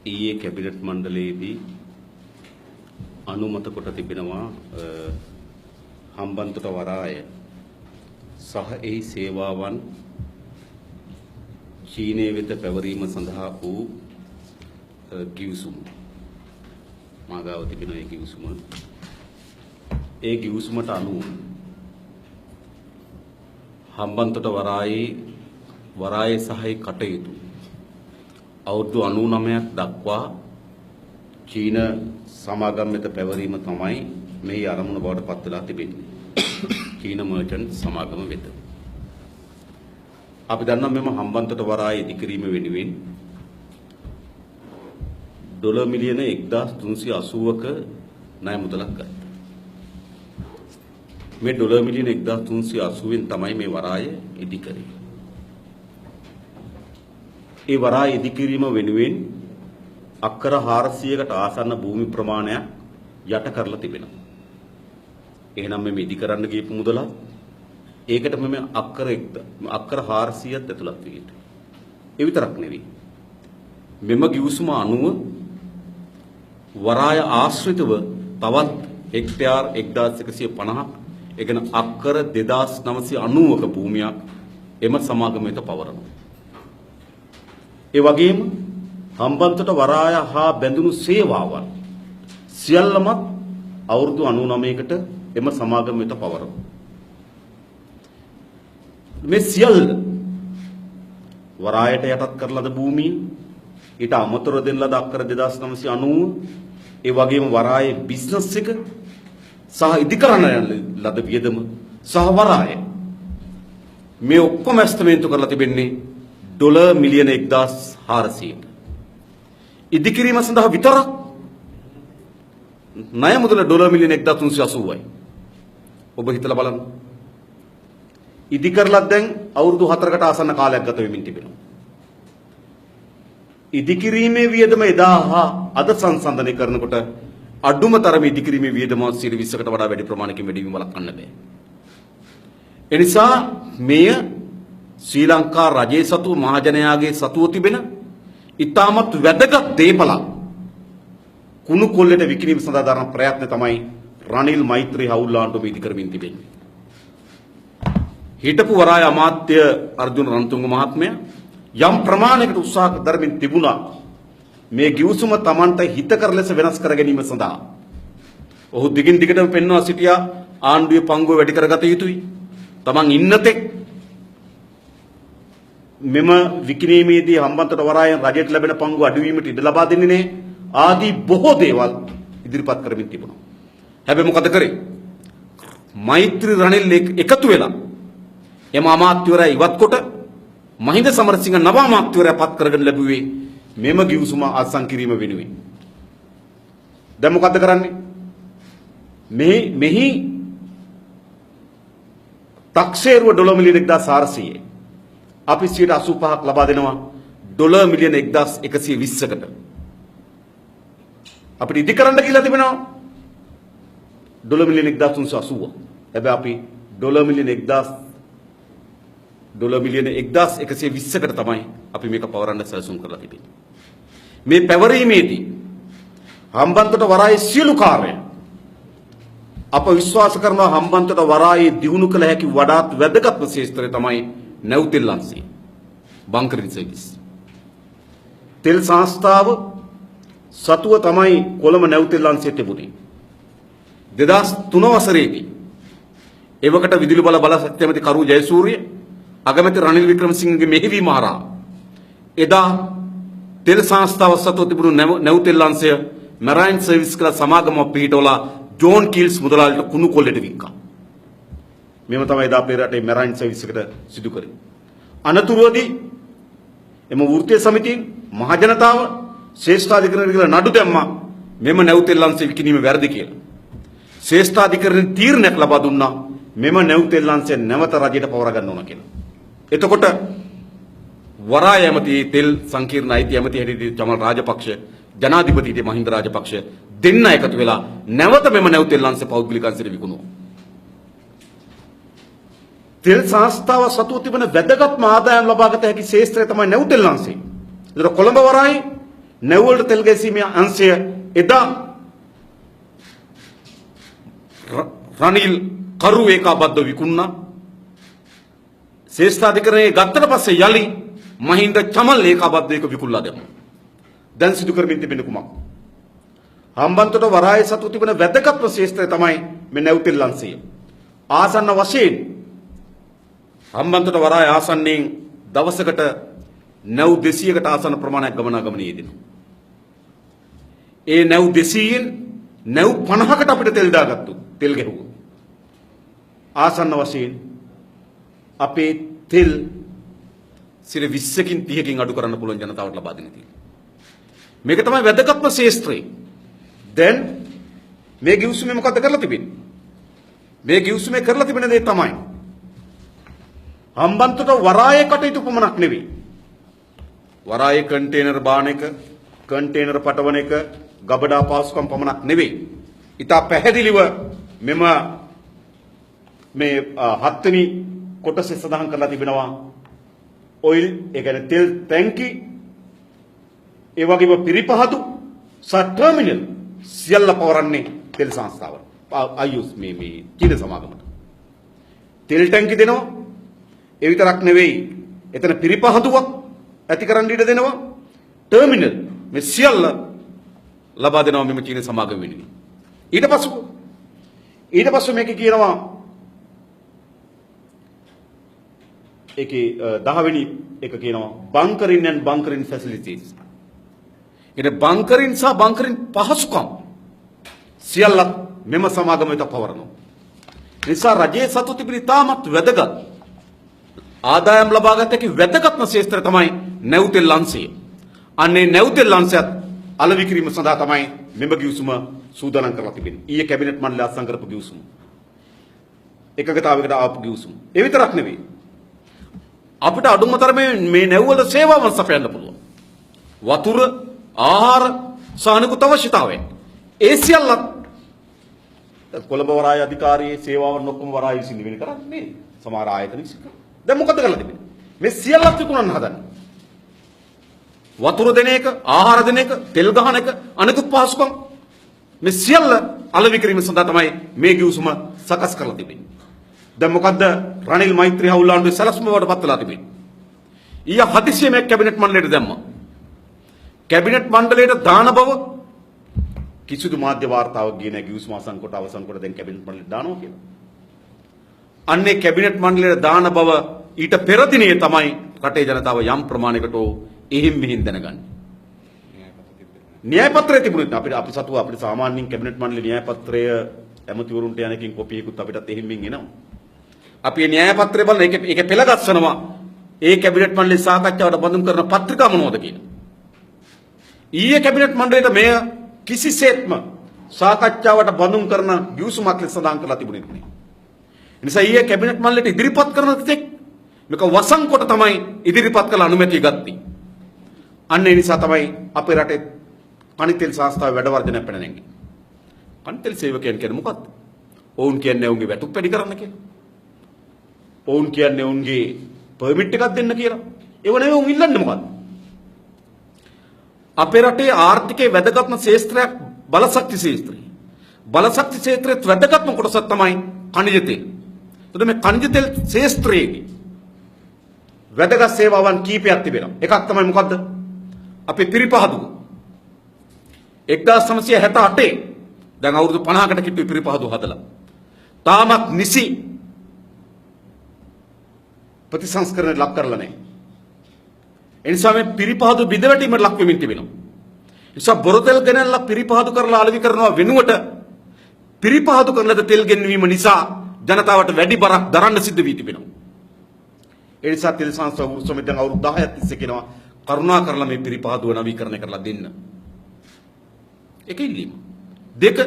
ඊයේ කැබිනට් මණ්ඩලයේදී අනුමත කොට තිබෙනවා හම්බන්තොට වරාය සහ එහි සේවාවන් චීනය වෙත පැවරීම සඳහා වූ ගිවිසුම මාගාව තිබෙන ඒ ගිවිසුමට අනුව හම්බන්තොට වරායේ සහයි කටයුතු අවුරුදු 99ක් දක්වා චීන සමාගම් වෙත පැවරීම තමයි මේ ආරමුණ බවට පත් වෙලා තිබෙන්නේ. චීන මර්චන්ට් සමාගම වෙත. අපි දන්නවා මෙම හම්බන්තොට වරාය ඉදිකිරීම වෙනුවෙන් ඩොලර් මිලියන 1380ක ණය මුදලක් ගත්තා. මේ ඩොලර් මිලියන 1380න් තමයි මේ වරාය ඉදි කරේ. ඒ වරාය ඉදිකිරීම වෙනුවෙන් අක්කර 400කට ආසන්න භූමි ප්‍රමාණයක් යට කරලා තිබෙනවා. එහෙනම් මේ ඉදි කරන්න ගියපු මුදල ඒකට මෙම අක්කර 400ත් ඇතුළත් වී සිටිනවා. ඒ විතරක් නෙවෙයි. මෙම ගිවිසුම අනුව වරාය ආශ්‍රිතව තවත් හෙක්ටයාර් 1150ක් එගෙන අක්කර 2990ක භූමියක් එම සමාගම වෙත පවරනවා. ඒ වගේම හම්බන්තොට වරාය හා බැඳුණු සේවාවන් සියල්ලම අවුරුදු 99කට එම සමාගම වෙත පවරනවා. මේ සියල්ල වරායට යටත් කරන ලද භූමිය ඊට අමතරව දෙන ලද අක්කර 2990 ඒ වගේම වරායේ බිස්නස් එක සහ ඉදිකරන ලද වියදම සහ වරාය මේ ඔක්කොම ඇස්තමේන්තු කරලා තිබෙන්නේ ඩොලර් මිලියන 1400ක. ඉදිකිරීම සඳහා විතරක් ණය මුදල ඩොලර් මිලියන 1380යි. ඔබ හිතලා බලන්න. ඉදි කරලා දැන් අවුරුදු 4කට ආසන්න කාලයක් ගත වෙමින් තිබෙනවා. ඉදිකිරීමේ වියදම එදා හා අද සංසන්දනය කරනකොට අඩුම තරමේ ඉදිකිරීමේ වියදම 20%කට වඩා වැඩි ප්‍රමාණයකින් වැඩිවීම වළක්වන්න බෑ. එනිසා මෙය ශ්‍රී ලංකා රජයේ සතුව මහජනයාගේ සතුව තිබෙන ඉතාමත් වැදගත් දේපලක් කුණු කොල්ලට විකිණීම සඳහා දරන ප්‍රයත්න තමයි රනිල් මෛත්‍රී හවුල් ආණ්ඩුව ඉදි කරමින් තිබෙන්නේ. හිටපු වරාය අමාත්‍ය අර්ජුන රණතුංග මහත්මයා යම් ප්‍රමාණයකට උත්සාහ දරමින් තිබුණා මේ ගිවිසුම Tamanට හිතකර ලෙස වෙනස් කර ගැනීම සඳහා. ඔහු දිගින් දිගටම පෙන්වා සිටියා ආණ්ඩුවේ පංගුව වැඩි කරගත යුතුයි. Taman ඉන්නතෙක් මෙම විකිණීමේදී හම්බන්තොට වරායෙන් රජයට ලැබෙන පංගුව අඩුවීමට ඉඩ ලබා දෙන්නේ නැහැ. ආදී බොහෝ දේවල් ඉදිරිපත් කරමින් තිබුණා. හැබැයි මොකද කරේ? මෛත්‍රී රනිල් එකතු වෙලා එම අමාත්‍යවරයා ඉවත් කොට මහින්ද සමරසිංහ නව අමාත්‍යවරයා පත් කරගෙන ලැබුවේ මෙම ගිවිසුම අත්සන් කිරීම වෙනුවෙන්. දැන් මොකද කරන්නේ? මෙහි 탁සේරුව ඩොලර් මිලියන 1400යි. අපි 85ක් ලබා දෙනවා ඩොලර් මිලියන 1120කට. අපිට ඉදි කරන්න කියලා තිබෙනවා ඩොලර් මිලියන 1380. හැබැයි අපි ඩොලර් මිලියන 1120කට තමයි අපි මේක පවරන්න සැලසුම් කරලා තිබෙන්නේ. මේ පැවරීමේදී හම්බන්තොට වරායේ සියලු කාර්ය අප විශ්වාස කරනවා හම්බන්තොට වරායේ දියුණු කළ හැකි වඩාත් වැදගත්ම ක්ෂේත්‍රය තමයි නැව්තෙල් අංශය බංකරින් සර්විස්. තෙල් සංස්ථාව සතුව තමයි කොළඹ නැව්තෙල් අංශය තිබුණේ. 2003 වසරේදී එවකට විදුලි බල බලශක්ති ඇමති කරු ජයසූරිය අගමැති රනිල් වික්‍රමසිංහගේ මෙහෙවීම හරහා එදා තෙල් සංස්ථාව සතුව තිබුණු නැව්තෙල් අංශය මැරයින් සර්විස් කළ සමාගම පිහිටවලා ජෝන් කීල්ස් මුදලාලිට කුණු කොල්ලට වික්කා. මෙම තමයි එදා අපේ රටේ මැරයින් සර්විස් එකට සිදු කරේ. අනතුරුවේදී එම වෘත්තීය සමිතිය මහජනතාව ශ්‍රේෂ්ඨාධිකරණය කියලා නඩු දැම්මා මෙම නැව්තෙල් අංශය විකිණීම වැරදි කියලා. ශ්‍රේෂ්ඨාධිකරණයේ තීරණයක් ලබා දුන්නා මෙම නැව්තෙල් අංශය නැවත රජයට පවර ගන්න ඕන කියලා. එතකොට වරාය ඇමති තෙල් සංකීර්ණ අයිති ඇමති හැටියට චමල් රාජපක්ෂ ජනාධිපතිට මහින්ද රාජපක්ෂ දෙන්න එකතු වෙලා නැවත මෙම නැව්තෙල් අංශය පෞද්ගලික අංශයට විකුණුවා. තෙල් සංස්ථාව සතුව තිබෙන වැදගත්ම ආදායම් ලබාගත හැකි ශේෂ්ත්‍රය තමයි නැව්තෙල් අංශය. ඒතර කොළඹ වරායේ නැව්වලට තෙල් ගැසීමේ අංශය එදා රනිල් කරු ඒකාබද්ධ විකුණා. ශ්‍රේෂ්ඨාධිකරණයේ ගත්තට පස්සේ යලි මහින්ද චමල් ඒකාබද්ධ එක විකුණලා දැම්මා. දැන් සිදු කරමින් තිබෙන කුමක්? හම්බන්තොට වරාය සතු තිබෙන වැදගත්ම ශේෂ්ත්‍රය තමයි මේ නැව්තෙල් අංශය. ආසන්න වශයෙන් හම්බන්තොට වරාය ආසන්නයෙන් දවසකට නැව් 200කට ආසන්න ප්‍රමාණයක් ගමනාගමනයේ යෙදෙනවා. ඒ නැව් 200න් නැව් 50කට අපිට තෙල් දාගත්තු තෙල් ගැහුවා. ආසන්න වශයෙන් අපේ තෙල් 20කින් 30කින් අඩු කරන්න පුළුවන් ජනතාවට ලබා දෙන තෙල්. මේක තමයි වැදගත්ම ශේෂ්ත්‍රය. දැන් මේ ගිවිසුමේ මොකද කරලා තිබෙන්නේ? මේ ගිවිසුමේ කරලා තිබෙන දේ තමයි හම්බන්තොට වරායේ කටයුතු පමණක් නෙවෙයි. වරායේ කන්ටේනර් බාන එක, කන්ටේනර් පටවන එක, ගබඩා පාසුකම් පමණක් නෙවෙයි. ඉතා පැහැදිලිව මෙම මේ 7 වෙනි කොටසේ සඳහන් කරලා තිබෙනවා ඔයිල්, ඒ කියන්නේ තෙල් ටැංකි, ඒ වගේම පිරිපහදු සහ ටර්මිනල් සියල්ල පවරන්නේ තෙල් සංස්ථාව. අයුස් මේ චීන සමාගමට. තෙල් ටැංකි දෙනවා. ඒ විතරක් නෙවෙයි. එතන පිරිපහදුවක් ඇති කරන්න ඉඩ දෙනවා. ටර්මිනල් මේ සියල්ල ලබා දෙනවා මෙම චීන සමාගම වෙනුවෙන්. ඊට පස්සේ මේක කියනවා ඒකේ 10 වෙනි එක කියනවා bunkering and bunkering facilities. ඉතින් bunkering සහ bunkering පහසුකම් සියල්ල මෙම සමාගම වෙත පවරනවා. නිසා රජයේ සතු තිබෙන තාමත් වැදගත් ආදායම් ලබාගත හැකි වැදගත්ම ශේෂ්ත්‍රය තමයි නැව්තෙල් අංශය. අන්නේ නැව්තෙල් අංශයත් අලෙවි කිරීම සඳහා තමයි මෙම ගිවිසුම සූදානම් කරලා තිබෙන්නේ. ඊයේ කැබිනට් මණ්ඩලය අත්සන් කරපු ගිවිසුම. එකගතාවයකට ආපු ගිවිසුම. ඒ විතරක් නෙවෙයි. අපිට අඩුම තරමේ මේ නැව්වල සේවාවන් සපයන්න පුළුවන්. වතුර, ආහාර, සානුකූල අවශ්‍යතාවයන්. ඒ සියල්ලත් කොළඹ වරාය අධිකාරියේ සේවාවන් ඔක්කොම වරාය විසින් වෙන කරන්නේ. සමහර ආයතන විසින්. දැන් මොකද කරලා තිබෙන්නේ? මේ සියල්ලත් විකුණන්න හදන්නේ. වතුර දෙන එක, ආහාර දෙන එක, තෙල් ගහන එක, අනිකුත් පහසුකම් මේ සියල්ල අලෙවි කිරීම සඳහා තමයි මේ ගිවිසුම සකස් කරලා තිබෙන්නේ. දැන් මොකද්ද රනිල් මෛත්‍රී හවුල්ලාණ්ඩුවේ සැලසුම වලට පත් වෙලා තිබෙන්නේ? ඊය හදිසියෙම කැබිනට් මණ්ඩලයට දැම්මා. කැබිනට් මණ්ඩලයට දාන බව කිසිදු මාධ්‍ය වාර්තාවක් ගියේ නැහැ. ගිවිසුම අවසන් කොට දැන් කැබිනට් මණ්ඩලයට දානවා කියලා. අන්නේ කැබිනට් මණ්ඩලයට දාන බව ඊට පෙර දිනේ තමයි රටේ ජනතාව යම් ප්‍රමාණයකට එහෙම් මෙහෙම් දැනගන්නේ. න්‍යාය පත්‍රය තිබුණේ නැහැ. අපි සතුව අපිට සාමාන්‍යයෙන් කැබිනට් මණ්ඩලේ න්‍යාය පත්‍රය ඇමතිවරුන්ට යන එකකින් කොපි එකකුත් අපිටත් එහෙම් මෙන් එනවා. අපි මේ න්‍යාය පත්‍රය බලන ඒකේ පෙළගස්සනවා. ඒ කැබිනට් මණ්ඩලේ සාකච්ඡාවට බඳුන් කරන පත්‍රිකා මොනවද කියලා. ඊයේ කැබිනට් මණ්ඩලයට මෙය කිසිසේත්ම සාකච්ඡාවට බඳුන් කරන ගිවිසුමක් ලෙස සඳහන් කරලා තිබුණේ නැහැ. ඒ නිසා ඊයේ කැබිනට් මණ්ඩලයට ඉදිරිපත් කරන තෙක් මේක වසන් කොට තමයි ඉදිරිපත් කළ අනුමැතිය ගත්තේ. අන්න ඒ නිසා තමයි අපේ රටේ පණිතෙල් සංස්ථාවේ වැඩ වර්ධනය පැන නැංගේ. පණිතෙල් සේවකයන් කියන්නේ මොකක්ද? ඔවුන් කියන්නේ ඔවුන්ගේ වැටුප් වැඩි කරන්න කියලා. ඔවුන් කියන්නේ ඔවුන්ගේ පර්මිට් එකක් දෙන්න කියලා. ඒව නෙවෙයි ඔවුන් ඉල්ලන්නේ මොකද්ද? අපේ රටේ ආර්ථිකයේ වැදගත්ම ශේෂ්ත්‍රයක් බලශක්ති ශේෂ්ත්‍රය. බලශක්ති ශේත්‍රයේ වැදගත්ම කොටසක් තමයි ඛනිජ තෙල්. එතකොට මේ ඛනිජ තෙල් ශේෂ්ත්‍රයේදී වැදගත් සේවාවන් කීපයක් තිබෙනවා. එකක් තමයි මොකද්ද? අපේ පිරිපහදුව. 1968 දැන් අවුරුදු 50කට කිට්ටු පිරිපහදුව හදලා. තාමත් නිසි ප්‍රතිසංස්කරණයට ලක් කරලා නැහැ. ඒ නිසා මේ පිරිපහදු බිඳවැටීමට ලක් වෙමින් තිබෙනවා. ඒ නිසා බොරතෙල් ගෙනල්ලා පිරිපහදු කරලා අලෙවි කරනවා වෙනුවට පිරිපහදු කරන ලද තෙල් ගෙන්වීම නිසා ජනතාවට වැඩි බරක් දරන්න සිද්ධ වී තිබෙනවා. ඒ නිසා තෙල් සංස්ථාව උත්සවයෙන් දැන් අවුරුදු 10ක් තිස්සේ කියනවා කරුණා කරලා මේ පිරිපහදුව නවීකරණය කරලා දෙන්න. ඒක ඉල්ලීම. දෙක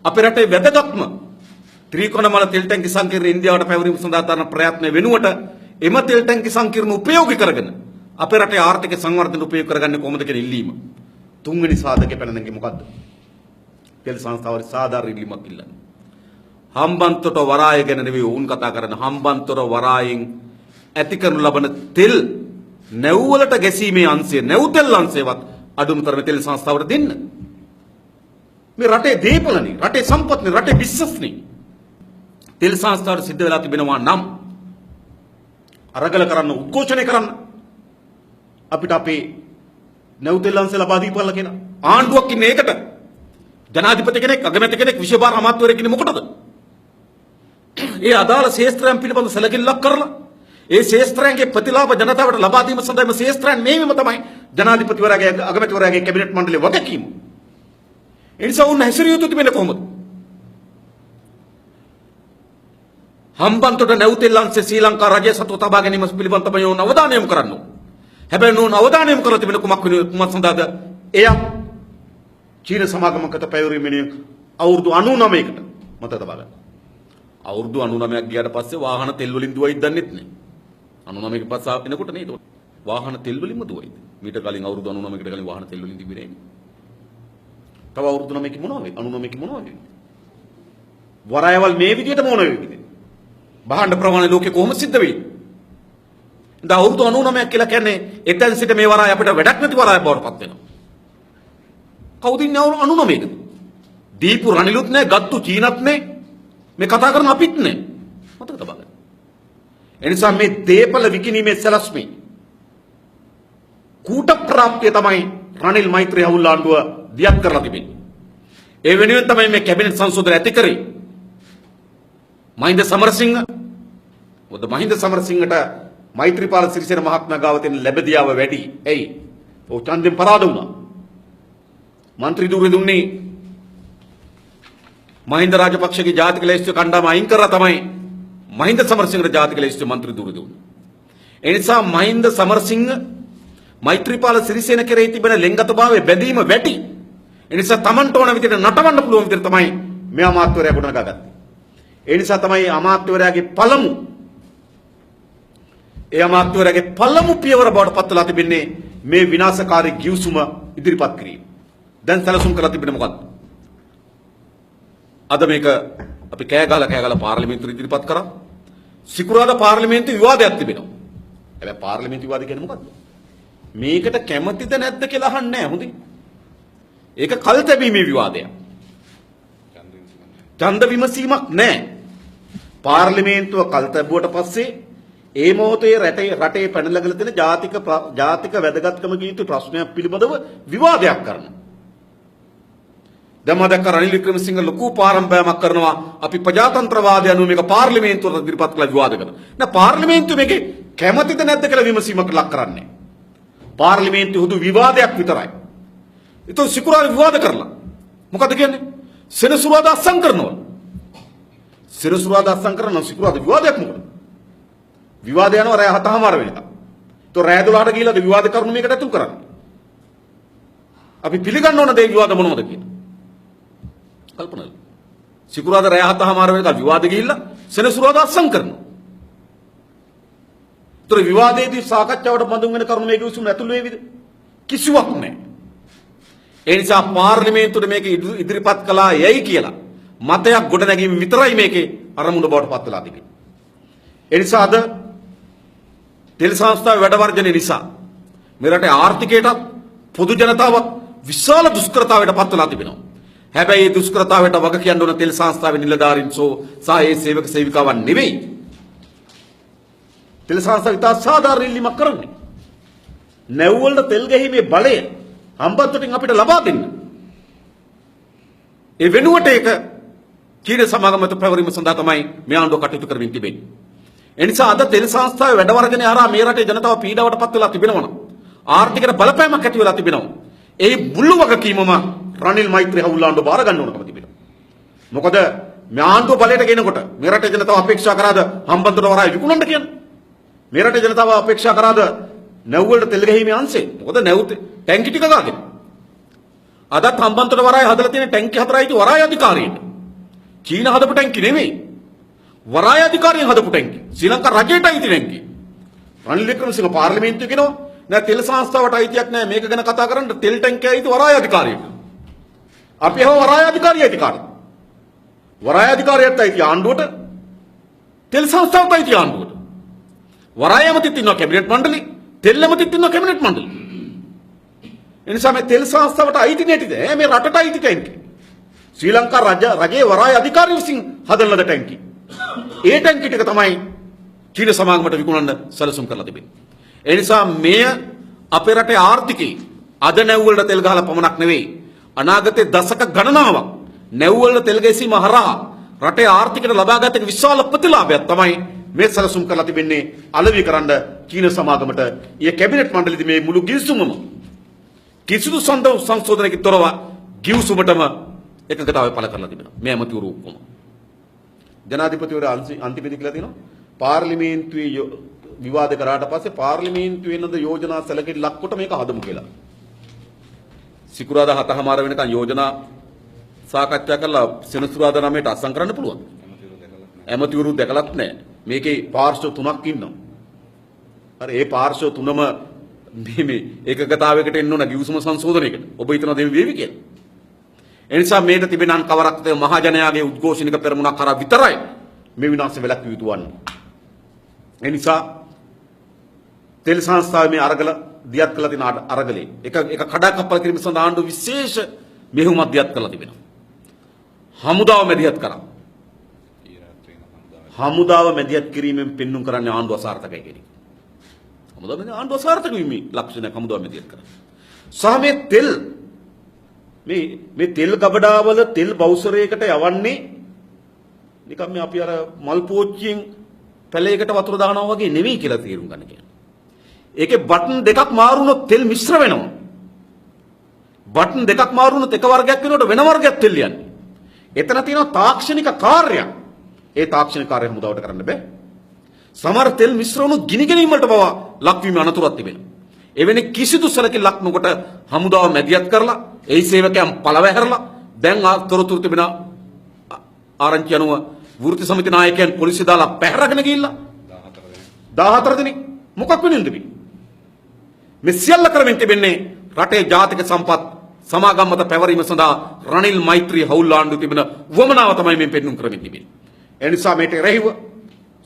අපේ රටේ වැදගත්ම ත්‍රිකෝණමල තෙල් ටැංකි සංකීර්ණ ඉන්දියාවට පැවරීම සඳහා කරන ප්‍රයත්න වෙනුවට එම තෙල් ටැංකි සංකීර්ණ උපයෝගී කරගෙන අපේ රටේ ආර්ථික සංවර්ධන උපයෝග කරගන්නේ කොහොමද කියන ඉල්ලීම. තුන්වෙනි සාධකය පැනනගේ මොකද්ද? තෙල් සංස්ථාවේ සාධාරණ ඉල්ලීමක් ඉල්ලන්නේ. හම්බන්තොට වරාය ගැන නෙවෙයි වුන් කතා කරන හම්බන්තොට වරායෙන් ඇති කරනු ලබන තෙල් නැව්වලට ගැසීමේ අංශය නැව් තෙල් අංශයවත් අඩුම තරමේ තෙල් සංස්ථාවට දෙන්න. මේ රටේ දීපලනේ, රටේ සම්පත්නේ, රටේ බිස්නස්නේ. තෙල් සංස්ථාවට සිද්ධ වෙලා තිබෙනවා නම් අරගල කරන්න, උද්ඝෝෂණය කරන්න අපිට අපේ නැව් තෙල් අංශ ලබා දීපල්ලා කියලා. ආණ්ඩුවක් ඉන්නේ ඒකට. ජනාධිපති කෙනෙක්, අගමැති කෙනෙක්, විශේෂ අමාත්‍යවරයෙක් ඉන්නේ මොකටද? ඒ අදාළ ශේස්ත්‍රයන් පිළිබඳ සැලකිල්ලක් කරලා ඒ ශේස්ත්‍රයන්ගේ ප්‍රතිලාභ ජනතාවට ලබා දීම සඳහාම ශේස්ත්‍රයන් මේවීම තමයි ජනාධිපතිවරයාගේ, අගමැතිවරයාගේ කැබිනට් මණ්ඩලයේ වගකීම. ඒ නිසා උන් හැසිරිය යුතු තිබෙන්නේ කොහොමද? හම්බන්තොට නැව් තෙල් අංශ ශ්‍රී ලංකා රජය සතු තබා ගැනීම පිළිබඳ තමයි උන් අවධානය යොමු කරන්න ඕන. හැබැයි උන් අවධානය යොමු කරලා තිබෙන කුමක් සඳහාද? එය චීන සමාගමකට පැවරීම වෙනුවෙන් අවුරුදු 99කට මත තබා ගන්න. අවුරුදු 99ක් ගියාට පස්සේ වාහන තෙල් වලින් දුවයිද දන්නෙත් නෑ. 99ක පස්සේ එනකොට නේද වාහන තෙල් වලින්ම දුවයිද? මීට කලින් අවුරුදු 99කට කලින් වාහන තෙල් වලින් තිබුණේ නෑ. තව අවුරුදු 9ක මොනවා වෙයි? 99ක මොනවා වෙයි? වරායවල් මේ විදියට මොන වෙයිද? භාණ්ඩ ප්‍රමාණය ලෝකේ කොහොම සිද්ධ වෙයි? දැන් අවුරුදු 99ක් කියලා කියන්නේ එතෙන් සිට මේ වරාය අපිට වැඩක් නැති වරායක් බවට පත් වෙනවා. කවුද ඉන්නේ 99ක? දීපු රනිලුත් නෑ, ගත්තු චීනත් නෑ. මේ කතා කරන අපිත් නෑ. මතක තබා ගන්න. එනිසා මේ දේපල විකිණීමේ සැලැස්මේ කූට ප්‍රාප්තිය තමයි රනිල් මෛත්‍රී හවුල් ආණ්ඩුව දියත් කරලා තිබෙන්නේ. ඒ වෙනුවෙන් තමයි මේ කැබිනට් සංශෝධන ඇති කරේ. මහින්ද සමරසිංහ මොකද මහින්ද සමරසිංහට මෛත්‍රීපාල සිරිසේන මහත්මයා ගාව තියෙන ලැබදියාව වැඩි. එයි. ඔව් ඡන්දෙන් පරාද වුණා. මන්ත්‍රී දුරේ දුන්නේ මහින්ද රාජපක්ෂගේ ජාතික ලැයිස්තුවේ කණ්ඩායම අයින් කරලා තමයි මහින්ද සමරසිංහට ජාතික ලැයිස්තුවේ මන්ත්‍රී දුරේ දුන්නේ. ඒ නිසා මහින්ද සමරසිංහ මෛත්‍රීපාල සිරිසේන කෙරෙහි තිබෙන ලෙන්ගතභාවයේ බැඳීම වැඩි. ඒ නිසා Tamanට ඕන විදිහට නටවන්න පුළුවන් විදිහට තමයි මේ අමාත්‍යවරයා ගොඩනගාගත්තේ. ඒ නිසා තමයි අමාත්‍යවරයාගේ පළමු පියවර බවට පත්වලා තිබෙන්නේ මේ විනාශකාරී ගිවිසුම ඉදිරිපත් කිරීම. දැන් සැලසුම් කරලා තිබෙන්නේ මොකද්ද? අද මේක අපි කෑ ගහලා පාර්ලිමේන්තුවට ඉදිරිපත් කරා. සිකුරාදා පාර්ලිමේන්තු විවාදයක් තිබෙනවා. හැබැයි පාර්ලිමේන්තු විවාදය කියන්නේ මොකද්ද? මේකට කැමතිද නැද්ද කියලා අහන්නේ නැහැ හොඳේ. ඒක කල්තැබීමේ විවාදයක්. ඡන්ද විමසීමක් නැහැ. පාර්ලිමේන්තුව කල්තැබුවට පස්සේ ඒ මොහොතේ රටේ පැනලගල තියෙන ජාතික වැදගත්කම කීතු ප්‍රශ්නයක් පිළිබඳව විවාදයක් කරනවා. දැන් රනිල් වික්‍රමසිංහ ලොකු පාරම්පරයක් කරනවා. අපි ප්‍රජාතන්ත්‍රවාදය අනුව මේක පාර්ලිමේන්තුවට ඉදිරිපත් කළා විවාද කරනවා. නෑ පාර්ලිමේන්තුව මේකේ කැමතිද නැද්ද කියලා විමසීමකට ලක් කරන්නේ. පාර්ලිමේන්තුව හුදු විවාදයක් විතරයි. ඒතො සිකුරාදා විවාද කරලා මොකද කියන්නේ? සෙනසුරාදා අත්සන් කරනවා. සෙනසුරාදා අත්සන් කරන සිකුරාදා විවාදයක් මොකද? විවාද යනවා රෑ 7:00 වෙනකම්. ඒතො රෑ 12ට ගිහිල්ලාද විවාද කරුණු මේකට ඇතුල් කරන්නේ. අපි පිළිගන්න ඕන දේ විවාද මොනවද කියන කල්පනා. සිකුරාදා රෑ 7:00 වෙනකම් විවාද ගිහිල්ලා සෙනසුරාදා අත්සන් කරනවා. ඒතො විවාදයේදී සාකච්ඡාවට බඳුන් වෙන කරුණු මේක විසුණු ඇතුල් වේවිද? කිසිවක් නැහැ. ඒ නිසා පාර්ලිමේන්තුවේ මේක ඉදිරිපත් කළා යයි කියලා මතයක් ගොඩනැගීම විතරයි මේකේ අරමුණ බවට පත් වෙලා තිබෙන්නේ. ඒ නිසා අද තෙල් සංස්ථාවේ වැඩ වර්ජනය නිසා මේ රටේ ආර්ථිකයටත් පොදු ජනතාවත් විශාල දුෂ්කරතාවයට පත් වෙලා තිබෙනවා. හැබැයි මේ දුෂ්කරතාවයට වග කියන්න ඕන තෙල් සංස්ථාවේ නිලධාරීන් සහ ඒ සේවක සේවිකාවන් නෙවෙයි. තෙල් සංස්ථාව ඉතා සාධාරණ ඉල්ලීමක් කරන්නේ. නැව් වලට තෙල් ගැහිමේ බලය හම්බන්තොටින් අපිට ලබා දෙන්න. ඒ වෙනුවට ඒක චීන සමාගමට පැවරීම සඳහා තමයි මේ ආණ්ඩුව කටයුතු කරමින් තිබෙන්නේ. ඒ නිසා අද තෙල් සංස්ථාවේ වැඩ වර්ජනය හරහා මේ රටේ ජනතාව පීඩාවට පත් වෙලා තිබෙනවා. ආර්ථිකයට බලපෑමක් ඇති වෙලා තිබෙනවා. ඒ මුළු වගකීමම රනිල් මෛත්‍රී හවුල් ආණ්ඩුව බාර ගන්න ඕනකම තිබෙනවා. මොකද මේ ආණ්ඩුව බලයට ගෙනකොට මේ රටේ ජනතාව අපේක්ෂා කරාද හම්බන්තොට වරාය විකුණන්න කියන්නේ? මේ රටේ ජනතාව අපේක්ෂා කරාද නැව් වලට තෙල් ගැහිමේ අංශේ? මොකද නැව් ටැංකි ටික ගාගෙන. අදත් හම්බන්තොට වරාය හදලා තියෙන ටැංකි 4යි ති වරාය අධිකාරියට. චීන හදපු ටැංකි නෙමෙයි. වරාය අධිකාරියෙන් හදපු ටැංකි. ශ්‍රී ලංකා රජයට අයිති ටැංකි. රනිල් වික්‍රමසිංහ පාර්ලිමේන්තුවේ කියනවා නෑ තෙල් සංස්ථාවට අයිතියක් නෑ මේක ගැන කතා කරන්න තෙල් ටැංකිය අයිති වරාය අධිකාරියට. අපි හව වරාය අධිකාරිය අයිතිකාරයි. වරාය අධිකාරියට අයිති ආණ්ඩුවට තෙල් සංස්ථාවට අයිති ආණ්ඩුවට. වරාය ඇමතිත් ඉන්නවා කැබිනට් මණ්ඩලෙ තෙල් ඇමතිත් ඉන්නවා කැබිනට් මණ්ඩලෙ. එනිසා මේ තෙල් සංස්ථාවට අයිති නැතිද? මේ රටට අයිති ටැංකි. ශ්‍රී ලංකා රජයේ වරාය අධිකාරිය විසින් හදන ලද ටැංකි. ඒ ටැංකි ටික තමයි චීන සමාගමට විකුණන්න සැලසුම් කරලා තිබෙන්නේ. ඒ නිසා මෙය අපේ රටේ ආර්ථිකයේ අද නැව් වලට තෙල් ගහලා පමණක් නෙවෙයි අනාගතයේ දශක ගණනාවක් නැව් වලට තෙල් ගැසීම හරහා රටේ ආර්ථිකයට ලබාගත විශාල ප්‍රතිලාභයක් තමයි මේ සැලසුම් කරලා තිබෙන්නේ අලෙවි කරන්න චීන සමාගමට. ඊයේ කැබිනට් මණ්ඩලයේදී මේ මුළු ගිවිසුමම කිසිදු සංශෝධනයකින් තොරව ගිවිසුමටම එකඟතාවය පළ කරලා තිබෙනවා. මේ ඇමතිවරු ඔක්කොම. ජනාධිපතිවරයා අන්තිමේදී කියලා තියෙනවා පාර්ලිමේන්තුවේ විවාද කරාට පස්සේ පාර්ලිමේන්තුවේ නේද යෝජනා සැලකිලි ලක්කොට මේක හදමු කියලා. සිකුරාදා 7:00 වෙනකන් යෝජනා සාකච්ඡා කරලා සෙනසුරාදා 9ට අත්සන් කරන්න පුළුවන්. ඇමතිවරු දැකලත් නැහැ. මේකේ පාර්ශ්ව තුනක් ඉන්නවා. හරි ඒ පාර්ශ්ව තුනම මේ ඒකගතාවයකට එන්න ඕන ගිවිසුම සංශෝධනයකට. ඔබ හිතනවා දෙවි වේවි කියලා. එනිසා මේක තිබෙනන් කවරක්ද මහජනයාගේ උද්ඝෝෂණික පෙරමුණක් කරා විතරයි මේ විනාශ වෙලක් යුතු වන්නේ. එනිසා තෙල් සංස්ථාවේ මේ අරගල දියත් කළ තියෙන අරගලේ එක කඩාකප්පල් කිරීම සඳහා ආණ්ඩුව විශේෂ මෙහෙයුමක් දියත් කළා තිබෙනවා. හමුදාව මැදිහත් කරා. හමුදාව මැදිහත් කිරීමෙන් පෙන්눔 කරන්නේ ආණ්ඩුව අසාර්ථකයි කියන එක. හමුදාව ආණ්ඩුව අසාර්ථක වීමේ ලක්ෂණයක් හමුදාව මැදිහත් කරා. සහ මේ තෙල් මේ තෙල් ගබඩාවල තෙල් බවුසරයකට යවන්නේ නිකම් මේ අපි අර මල් පෝච්චියෙන් පැලයකට වතුර දානවා වගේ නෙවෙයි කියලා තේරුම් ගන්න කියන්නේ. ඒකේ බටන් දෙකක් මාරු වුණොත් තෙල් මිශ්‍ර වෙනවා. බටන් දෙකක් මාරු වුණොත් එක වර්ගයක් වෙනකොට වෙන වර්ගයක් තෙල් යන්නේ. එතන තියෙනවා තාක්ෂණික කාර්යයක්. ඒ තාක්ෂණික කාර්යය හමුදාවට කරන්න බෑ. සමහර තෙල් මිශ්‍ර වුණොත් ගිනි ගැනීම වලට බව ලක්වීම අනතුරක් තිබෙනවා. එවැනි කිසිදු සැලකිල්ලක් නොකොට හමුදාව මැදිහත් කරලා ඒ සේවකයන් පළවැහැරලා දැන් තොරතුරු තිබෙන ආරංචි අනුව වෘත්ති සමිති නායකයන් පොලිසිය දාලා පැහැරගෙන ගිහිල්ලා 14 දිනක් මොකක් වෙනින්ද මේ සියල්ල කරමින් තිබෙන්නේ රටේ ජාතික සම්පත් සමාගම් මත පැවරීම සඳහා රනිල් මෛත්‍රී හවුල් ආණ්ඩුව තිබෙන වමනාව තමයි මේ පෙන්눔 කරමින් තිබෙන්නේ. ඒ නිසා මේට එරෙහිව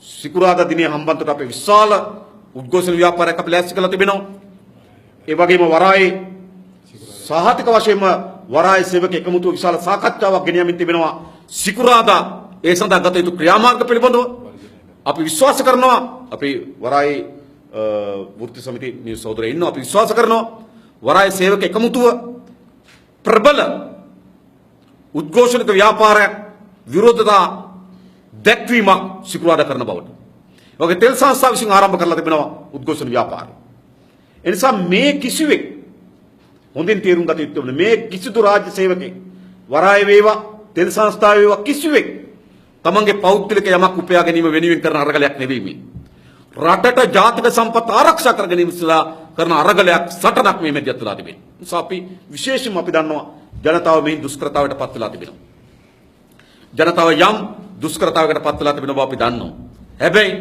සිකුරාදා දිනේ හම්බන්තොට අපේ විශාල උද්ඝෝෂණ ව්‍යාපාරයක් අපි ලෑස්ති කරලා තිබෙනවා. ඒ වගේම වරායේ සහතික වශයෙන්ම වරායේ සේවක එකමුතුව විශාල සාකච්ඡාවක් ගෙන යමින් තිබෙනවා. සිකුරාදා ඒ සඳහා ගත යුතු ක්‍රියාමාර්ග පිළිබඳව අපි විශ්වාස කරනවා. අපි වරායේ වෘත්ති සමිති නියුස් සහෝදරයෝ ඉන්නවා. අපි විශ්වාස කරනවා වරායේ සේවක එකමුතුව ප්‍රබල උද්ඝෝෂණික ව්‍යාපාරයක් විරෝධතා දැක්වීමක් සිකුරාදා කරන බවට. ඔගේ තෙල් සංස්ථාව විසින් ආරම්භ කරලා තිබෙනවා උද්ඝෝෂණ ව්‍යාපාරය. එනිසා මේ කිසිවෙක් හොඳින් තේරුම් ගත යුතු මේ කිසිදු රාජ්‍ය සේවකෙක් වරාය වේවා තෙල් සංස්ථාව වේවා කිසිවෙක් තමන්ගේ පෞද්ගලික යමක් උපයා ගැනීම වෙනුවෙන් කරන අරගලයක් නෙවෙයි මේ. රටට ජාතික සම්පත් ආරක්ෂා කර ගැනීම සඳහා කරන අරගලයක් සටනක් මේ මැදිහත් වෙලා තිබෙනවා. නිසා අපි විශේෂයෙන්ම අපි දන්නවා ජනතාව මේ දුෂ්කරතාවයට පත් වෙලා තිබෙනවා. ජනතාව යම් දුෂ්කරතාවයකට පත් වෙලා තිබෙන බව අපි දන්නවා. හැබැයි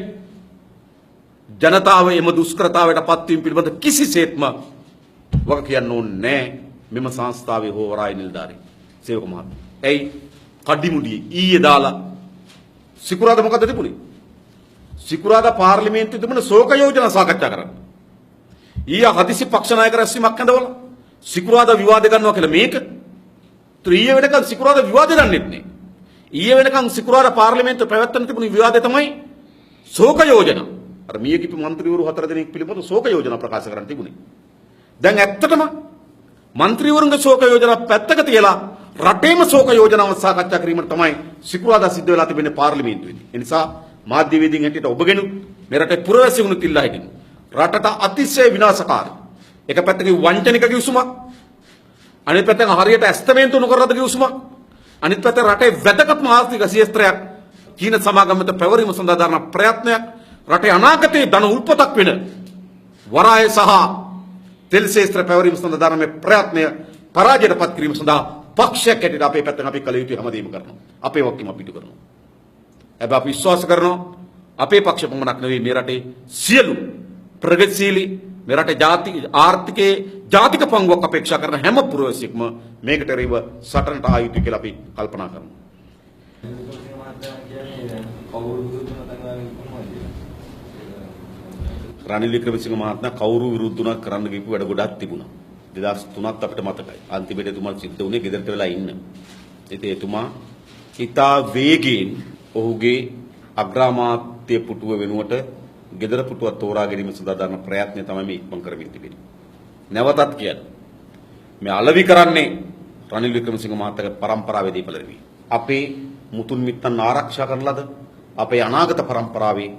ජනතාව එම දුෂ්කරතාවයට පත්වීම පිළිබඳ කිසිසේත්ම වග කියන්න ඕනේ නැහැ මෙම සංස්ථාවේ හෝ වරාය නිලධාරී සේවක මහත්මයා. ඇයි කඩිමුඩියේ ඊයේ දාලා සිකුරාදා මොකද තිබුණේ? සිකුරාදා පාර්ලිමේන්තුවේ තිබුණ ශෝක යෝජනා සාකච්ඡා කරන්න. ඊයේ හදිසි පක්ෂ නායක රැස්වීමක් ඇඳවලා සිකුරාදා විවාද ගන්නවා කියලා මේක. ඊයේ වෙනකන් සිකුරාදා විවාද ගන්නෙත් නෑ. ඊයේ වෙනකන් සිකුරාදා පාර්ලිමේන්තුවේ පැවැත්වෙන තිබුණු විවාදේ තමයි ශෝක යෝජනා. අර මියගිපි മന്ത്രിවරු 4 දෙනෙක් පිළිබඳ ශෝක යෝජනා ප්‍රකාශ කරන්න තිබුණේ. දැන් ඇත්තටම മന്ത്രിවරුන්ගේ ශෝක යෝජනා පැත්තක තියලා රටේම ශෝක යෝජනාව සාකච්ඡා කිරීමට තමයි සිකුරාදා සිද්ධ වෙලා තිබෙන්නේ පාර්ලිමේන්තුවේදී. ඒ නිසා මාධ්‍යවේදීන් හැටියට ඔබගෙනුත් මේ රටේ පුරවැසියුනුත් ඉල්ලා හිටින්න. රටට අතිශය විනාශකාරී. එක පැත්තකින් වංචනික කිවිසුමක්, අනිත් පැත්තෙන් හරියට ඇස්තමේන්තු නොකරද කිවිසුමක්, අනිත් පැත්තෙන් රටේ වැදගත්ම ආර්ථික ශේත්‍රයක් චීන සමාගම මත පැවරීම සඳහා දරන ප්‍රයත්නයක්, රටේ අනාගතයේ ධන උල්පතක් වෙන වරාය සහ තෙල් ශේත්‍ර පැවරීම සඳහා දරන මේ ප්‍රයත්නය පරාජයටපත් කිරීම සඳහා පක්ෂයක් හැටියට අපේ පැත්තෙන් අපි කළ යුතු හැමදේම කරනවා. අපේ වක්කීම අපිට කරනවා. හැබැයි අපි විශ්වාස කරනවා අපේ පක්ෂ පමණක් නෙවෙයි මේ රටේ සියලු ප්‍රගතිශීලී මේ රටේ ආර්ථිකයේ ජාතික පංගුවක් අපේක්ෂා කරන හැම පුරවැසියෙක්ම මේකට එරෙහිව සටනට ආ යුතුයි කියලා අපි කල්පනා කරනවා. රනිල් වික්‍රමසිංහ මහත්මයා කවුරු විරුද්ධ වුණත් කරන්න ගිහපු වැඩ ගොඩක් තිබුණා. 2003ත් අපිට මතකයි. අන්තිමට එතුමා සිද්ධ වුණේ ගෙදරට වෙලා ඉන්න. ඉතින් එතුමා ඉතා වේගයෙන් ඔහුගේ අග්‍රාමාත්‍ය පුටුව වෙනුවට ගෙදර පුටුව තෝරා ගැනීම සඳහා දරන ප්‍රයත්නය තමයි මේ ඉක්මන් කරමින් තිබෙන්නේ. නැවතත් කියන්නේ මේ අලෙවි කරන්නේ රනිල් වික්‍රමසිංහ මහතාගේ පරම්පරාවේ දීපල නෙවෙයි. අපේ මුතුන් මිත්තන් ආරක්ෂා කරන ලද අපේ අනාගත පරම්පරාවේ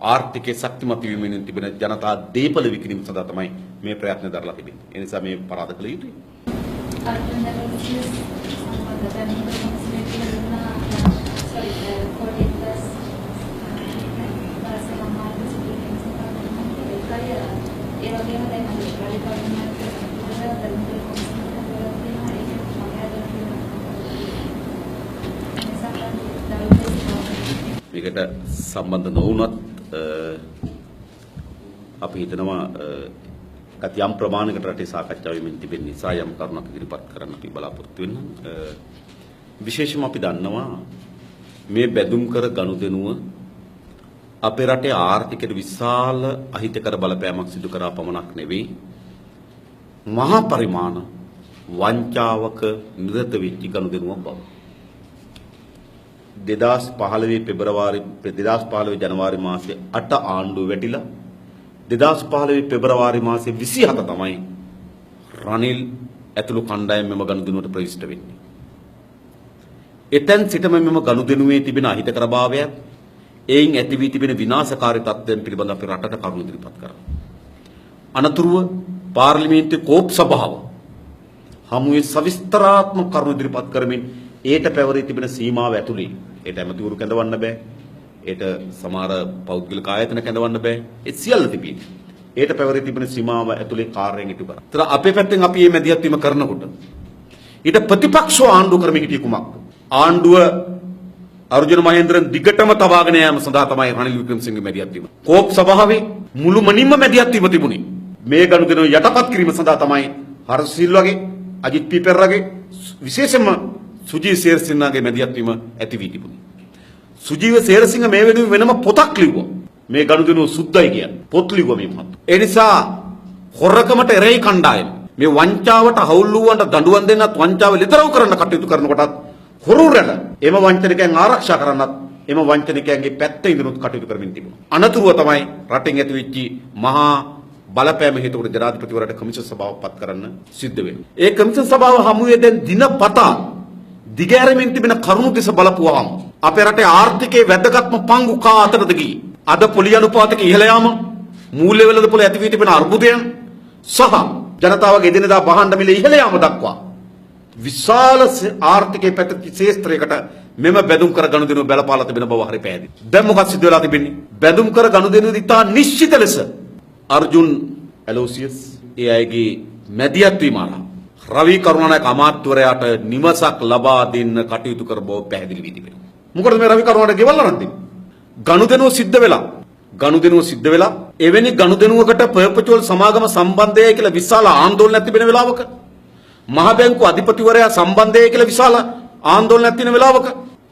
ආර්ථිකයේ ශක්තිමත් වීමෙන් තිබෙන ජනතා දීපල විකිණීම සඳහා තමයි මේ ප්‍රයත්න දරලා තිබෙන්නේ. ඒ නිසා මේ පරාද කළ යුතුයි. මේකට සම්බන්ධ නොවුනත් අපි හිතනවා යම් ප්‍රමාණයකට රටේ සාකච්ඡා වෙමින් තිබෙන නිසා යම් කරුණක් ඉදිරිපත් කරන්න අපි බලාපොරොත්තු වෙනවා. විශේෂම අපි දන්නවා මේ බැදුම් කර ගනුදෙනුව අපේ රටේ ආර්ථිකයට විශාල අහිතකර බලපෑමක් සිදු කරා පමණක් නෙවෙයි මහා පරිමාණ වංචාවක නිරත වෙච්ච ගනුදෙනුවක් බව. 2015 ජනවාරි මාසයේ 8 ආණ්ඩුව වැටිලා 2015 පෙබරවාරි මාසයේ 27 තමයි රනිල් ඇතුළු කණ්ඩායම මෙම ගනුදෙනුවට ප්‍රවිෂ්ඨ වෙන්නේ. එතෙන් සිටම මෙම ගනුදෙනුවේ තිබෙන අහිතකරභාවයත් එයින් ඇති වී තිබෙන විනාශකාරී තත්ත්වයන් පිළිබඳ අපි රටට කරුණු ඉදිරිපත් කරා. අනතුරුව පාර්ලිමේන්තුවේ කෝප් සභාව හමුවේ සවිස්තරාත්මක කරුණු ඉදිරිපත් කරමින් ඒට පැවරී තිබෙන සීමාව ඇතුළේ ඒට ඇමතිවරු කැඳවන්න බෑ. ඒට සමහර පෞද්ගලික ආයතන කැඳවන්න බෑ. ඒ සියල්ල තිබෙන්නේ. ඒට පැවරී තිබෙන සීමාව ඇතුලේ කාර්යයෙන් ඉටු කරා. ඒතර අපේ පැත්තෙන් අපි මේ මැදිහත් වීම කරනකොට ඊට ප්‍රතිපක්ෂව ආණ්ඩුව කරමින් හිටිය කුමක්ද? ආණ්ඩුව අර්ජුන මහේන්ද්‍රන් දිගටම තබාගෙන යාම සඳහා තමයි රනිල් වික්‍රමසිංහ මැදිහත් වීම. කෝප් සභාවේ මුළුමනින්ම මැදිහත් වීම තිබුණේ. මේ ගනුදෙනුව යටපත් කිරීම සඳහා තමයි හර්ෂ සිල්වාගේ, අජිත් පීපර්රගේ විශේෂයෙන්ම සුජීව සේරසිංහගේ මැදිහත් වීම ඇති වී තිබුණේ. සුජීව සේරසිංහ මේ වෙනුවෙන් වෙනම පොතක් ලිව්වා. මේ ගනුදෙනුව සුද්ධයි කියන්නේ. පොත් ලිව්වා මේ මහත්. ඒ නිසා හොරකමට එරෙහි කණ්ඩායම මේ වංචාවට හවුල් වූවන්ට දඬුවම් දෙන්නත් වංචාව ලිතරව කරන්න කටයුතු කරනකොටත් හොරුරට එම වංචනිකයන් ආරක්ෂා කරන්නත් එම වංචනිකයන්ගේ පැත්තේ ඉඳනුත් කටයුතු කරමින් තිබුණා. අනතුරුව තමයි රටින් ඇති වෙච්ච මහා බලපෑම හේතුවට ජනාධිපතිවරයාට කමිෂන් සභාවක් පත් කරන්න සිද්ධ වෙනවා. ඒ කමිෂන් සභාව හමුවේ දැන් දිනපතා දිගෑරමින් තිබෙන කරුණු දෙස බලපුවාම අපේ රටේ ආර්ථිකයේ වැදගත්ම පංගු කා අතරද ගියේ. අද පොලි අනුපාතක ඉහළ යාම, මූල්‍ය වෙළඳපොළ ඇති වී තිබෙන අර්බුදයන් සහ ජනතාවගේ එදිනෙදා භාණ්ඩ මිල ඉහළ යාම දක්වා විශාල ආර්ථිකයේ පැතිරිච්ච ක්ෂේත්‍රයකට මෙම බැදුම් කර ගනුදෙනුව බලපාලා තිබෙන බව හරි පැහැදිලි. දැන් මොකක්ද සිද්ධ වෙලා තිබෙන්නේ? බැදුම් කර ගනුදෙනුව ඉතා නිශ්චිත ලෙස අර්ජුන් ඇලෝසියස් ඒ අයගේ මැදිහත් වීම ආරම්භ රවි කරුණානායක අමාත්‍යවරයාට නිවසක් ලබා දෙන්න කටයුතු කර බව පැහැදිලි වී තිබෙනවා. මොකද මේ රවි කරුණාට ගෙවල් අරන් දෙන්නේ? ගනුදෙනුව සිද්ධ වෙලා එවැනි ගනුදෙනුවකට පර්පචුවල් සමාගම සම්බන්ධයයි කියලා විශාල ආందోලනයක් තිබෙන වෙලාවක මහ බැංකු අධිපතිවරයා සම්බන්ධයයි කියලා විශාල ආందోලනයක් තියෙන වෙලාවක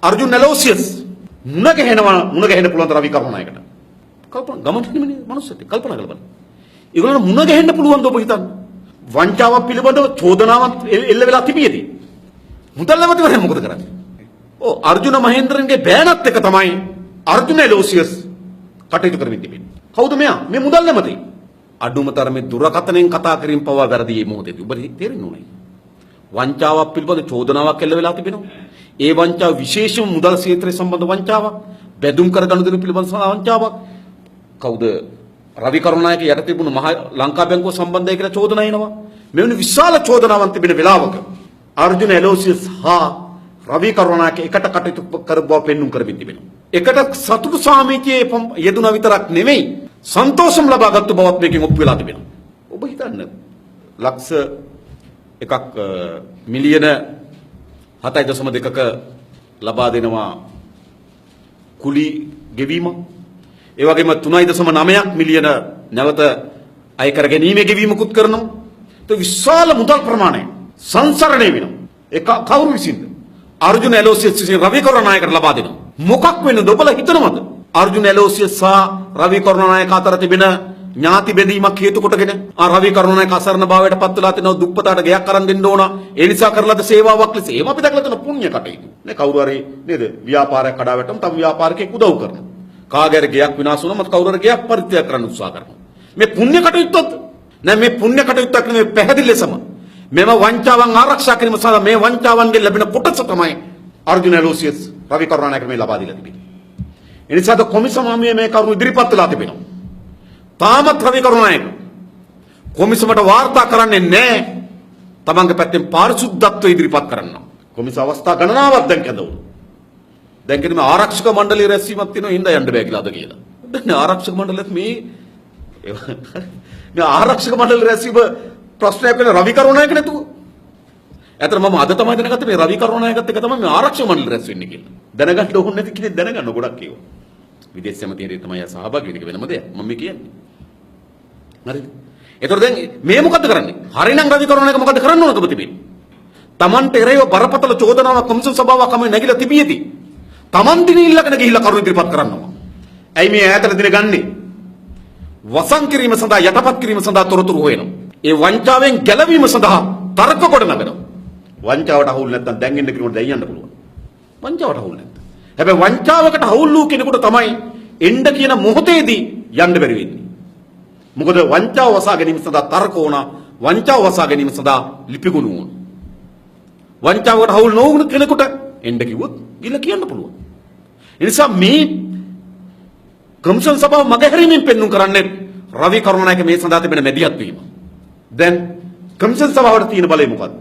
අර්ජුන් ඇලෝසියස් මුණ ගැහෙන්න පුළුවන් රවි කරුණානායකට. කල්පනා ගමන් හිමිනේ මනුස්සයෙක් කල්පනා කරලා බලන්න. ඒගොල්ලෝ මුණ ගැහෙන්න පුළුවන් ද ඔබ හිතන්නේ? වංචාවක් පිළිබඳව චෝදනාවක් එල්ල වෙලා තිබියදී මුදල් ඇමතිවරයා මොකද කරන්නේ? අර්ජුන මහේන්ද්‍රන්ගේ බෑනත් එක තමයි අර්ජුන ඇලෝසියස් කටයුතු කරමින් තිබෙන්නේ. කවුද මෙයා? මේ මුදල් ඇමති. අඩුම තරමේ දුරකථනයෙන් කතා කිරීම පවා වැරදි මේ මොහොතේදී. ඔබ තේරෙන්න ඕනේ. වංචාවක් පිළිබඳ චෝදනාවක් එල්ල වෙලා තිබෙනවා. ඒ වංචාව විශේෂම මුදල් ක්ෂේත්‍රයේ සම්බන්ධ වංචාවක්, බැදුම් කර ගනුදෙනු පිළිබඳ වංචාවක්. කවුද? රවි කරුණානායක යට තිබුණු මහා ලංකා බැංකුව සම්බන්ධයි කියලා චෝදනා එනවා. මෙවැනි විශාල චෝදනාවන් තිබෙන වෙලාවක අර්ජුන ඇලෝසියස් හා රවි කරුණානායක එකට කටයුතු කරබව පෙන්눔 කරමින් තිබෙනවා. එකට සතුටු සාමිතියේ යෙදුණා විතරක් නෙමෙයි සන්තෝෂම් ලබාගත්තු බවත් මේකෙන් ඔප්පු වෙලා තිබෙනවා. ඔබ හිතන්න ලක්ෂ එකක් මිලියන 7.2ක ලබා දෙනවා කුලි ගෙවීම. ඒ වගේම 3.9ක් මිලියන නැවත අය කර ගැනීමේ ගෙවීමකුත් කරනවා. ඒ විශාල මුදල් ප්‍රමාණයක් සංසරණය වෙනවා. ඒක කවුරු විසින්ද? අර්ජුන ඇලෝසියස් විසින් රවි කරුණානායකට ලබා දෙනවා. මොකක් වෙන්නද ඔබලා හිතනවද? අර්ජුන ඇලෝසියස් සහ රවි කරුණානායක අතර තිබෙන ඥාති බෙදීමක් හේතු කොටගෙන රවි කරුණානායක අසරණ භාවයට පත් වෙලා තිනවා දුප්පතාට ගයක් අරන් දෙන්න ඕන ඒ නිසා කරලාද සේවාවක් ලෙස ඒව අපි දැකලා තියෙන පුණ්‍ය කටයුතු නේ කවුරු හරි නේද ව්‍යාපාරයක් කඩා වැටුම් තම ව්‍යාපාරිකයෙක් උදව් කරනවා කාගේ ගයක් විනාශ වුණා මත කවුරු හරි ගයක් පරිත්‍යාග කරන්න උත්සාහ කරනවා මේ පුණ්‍ය කටයුත්තත් නෑ මේ පුණ්‍ය කටයුත්තක් නෙමෙයි පැහැදිලි ලෙසම මෙම වංචාවන් ආරක්ෂා කිරීම සඳහා මේ වංචාවන්ගෙන් ලැබෙන කොටස තමයි අර්ජුන ඇලෝසියස් රවි කරුණානායක මේ ලබා දීලා තිබෙන්නේ එනිසාද කොමිසම මේ කරුණු ඉදිරිපත් වෙලා තිබෙනවා තාමත් රවි කරුණානායක කොමිසමට වාර්තා කරන්නේ නැහැ තමන්ගේ පැත්තෙන් පාරිශුද්ධත්වය ඉදිරිපත් කරන්න කොමිස අවස්ථා ගණනාවක් දැන් කැඳවුණා දැන් කියන්නේ මේ ආරක්ෂක මණ්ඩලයේ රැස්වීමක් තියෙනවා හින්දා යන්න බෑ කියලාද කියලා දැන් ආරක්ෂක මණ්ඩලෙත් මේ ආරක්ෂක මණ්ඩල රැස්වීම ප්‍රශ්නයක් වෙන රවි කරුණානායක නැතුව ඇතර මම අද තමයි දැනගත්තේ මේ රවි කරුණානායකත් එක තමයි මේ ආරක්ෂක මණ්ඩල රැස් වෙන්නේ කියලා දැනගන්න ඕනේ නැති කෙනෙක් දැනගන්න ගොඩක් ඒවා විදේශ සමිතියේ තමයි සහභාගී වෙන එක වෙනම දෙයක් මම කියන්නේ හරිද ඒතර දැන් මේ මොකද්ද කරන්නේ හරිනම් රවි කරුණානායක මොකද්ද කරන්න ඕනකම තිබෙන්නේ Tamante එරෙහිව බරපතල චෝදනාවක් කොමිසම් සභාවක් අම නැගිලා තිබියදී Taman දින ඉල්ලගෙන ගිහිල්ලා කරුණු ඉදිරිපත් කරනවා ඇයි මේ ඈතට දින ගන්නේ වසන් කිරීම සඳහා යටපත් කිරීම සඳහා තොරතුරු හොයනවා ඒ වංචාවෙන් ගැලවීම සඳහා තර්ක කොට නගනවා වංචාවට අහුල් නැත්නම් දැන් ඉන්න කෙනෙකුට දැන් යන්න පුළුවන් වංචාවට අහුල් නැත්නම් හැබැයි වංචාවකට අහුල් වූ කෙනෙකුට තමයි එන්න කියන මොහොතේදී යන්න බැරි වෙන්නේ මොකද වංචාව වසා ගැනීම සඳහා තර්ක ඕන වංචාව වසා ගැනීම සඳහා ලිපිගුණ ඕන වංචාවකට අහුල් නොවුණු කෙනෙකුට එන්න කිව්වොත් ගිල කියන්න පුළුවන් ඒ නිසා මේ කමිෂන් සභාව මගහැරීමෙන් පෙන්වුම් කරන්නේ රවි කරුණානායක මේ සඳහා තිබෙන මැදිහත් වීම දැන් කමිෂන් සභාවට තියෙන බලය මොකද්ද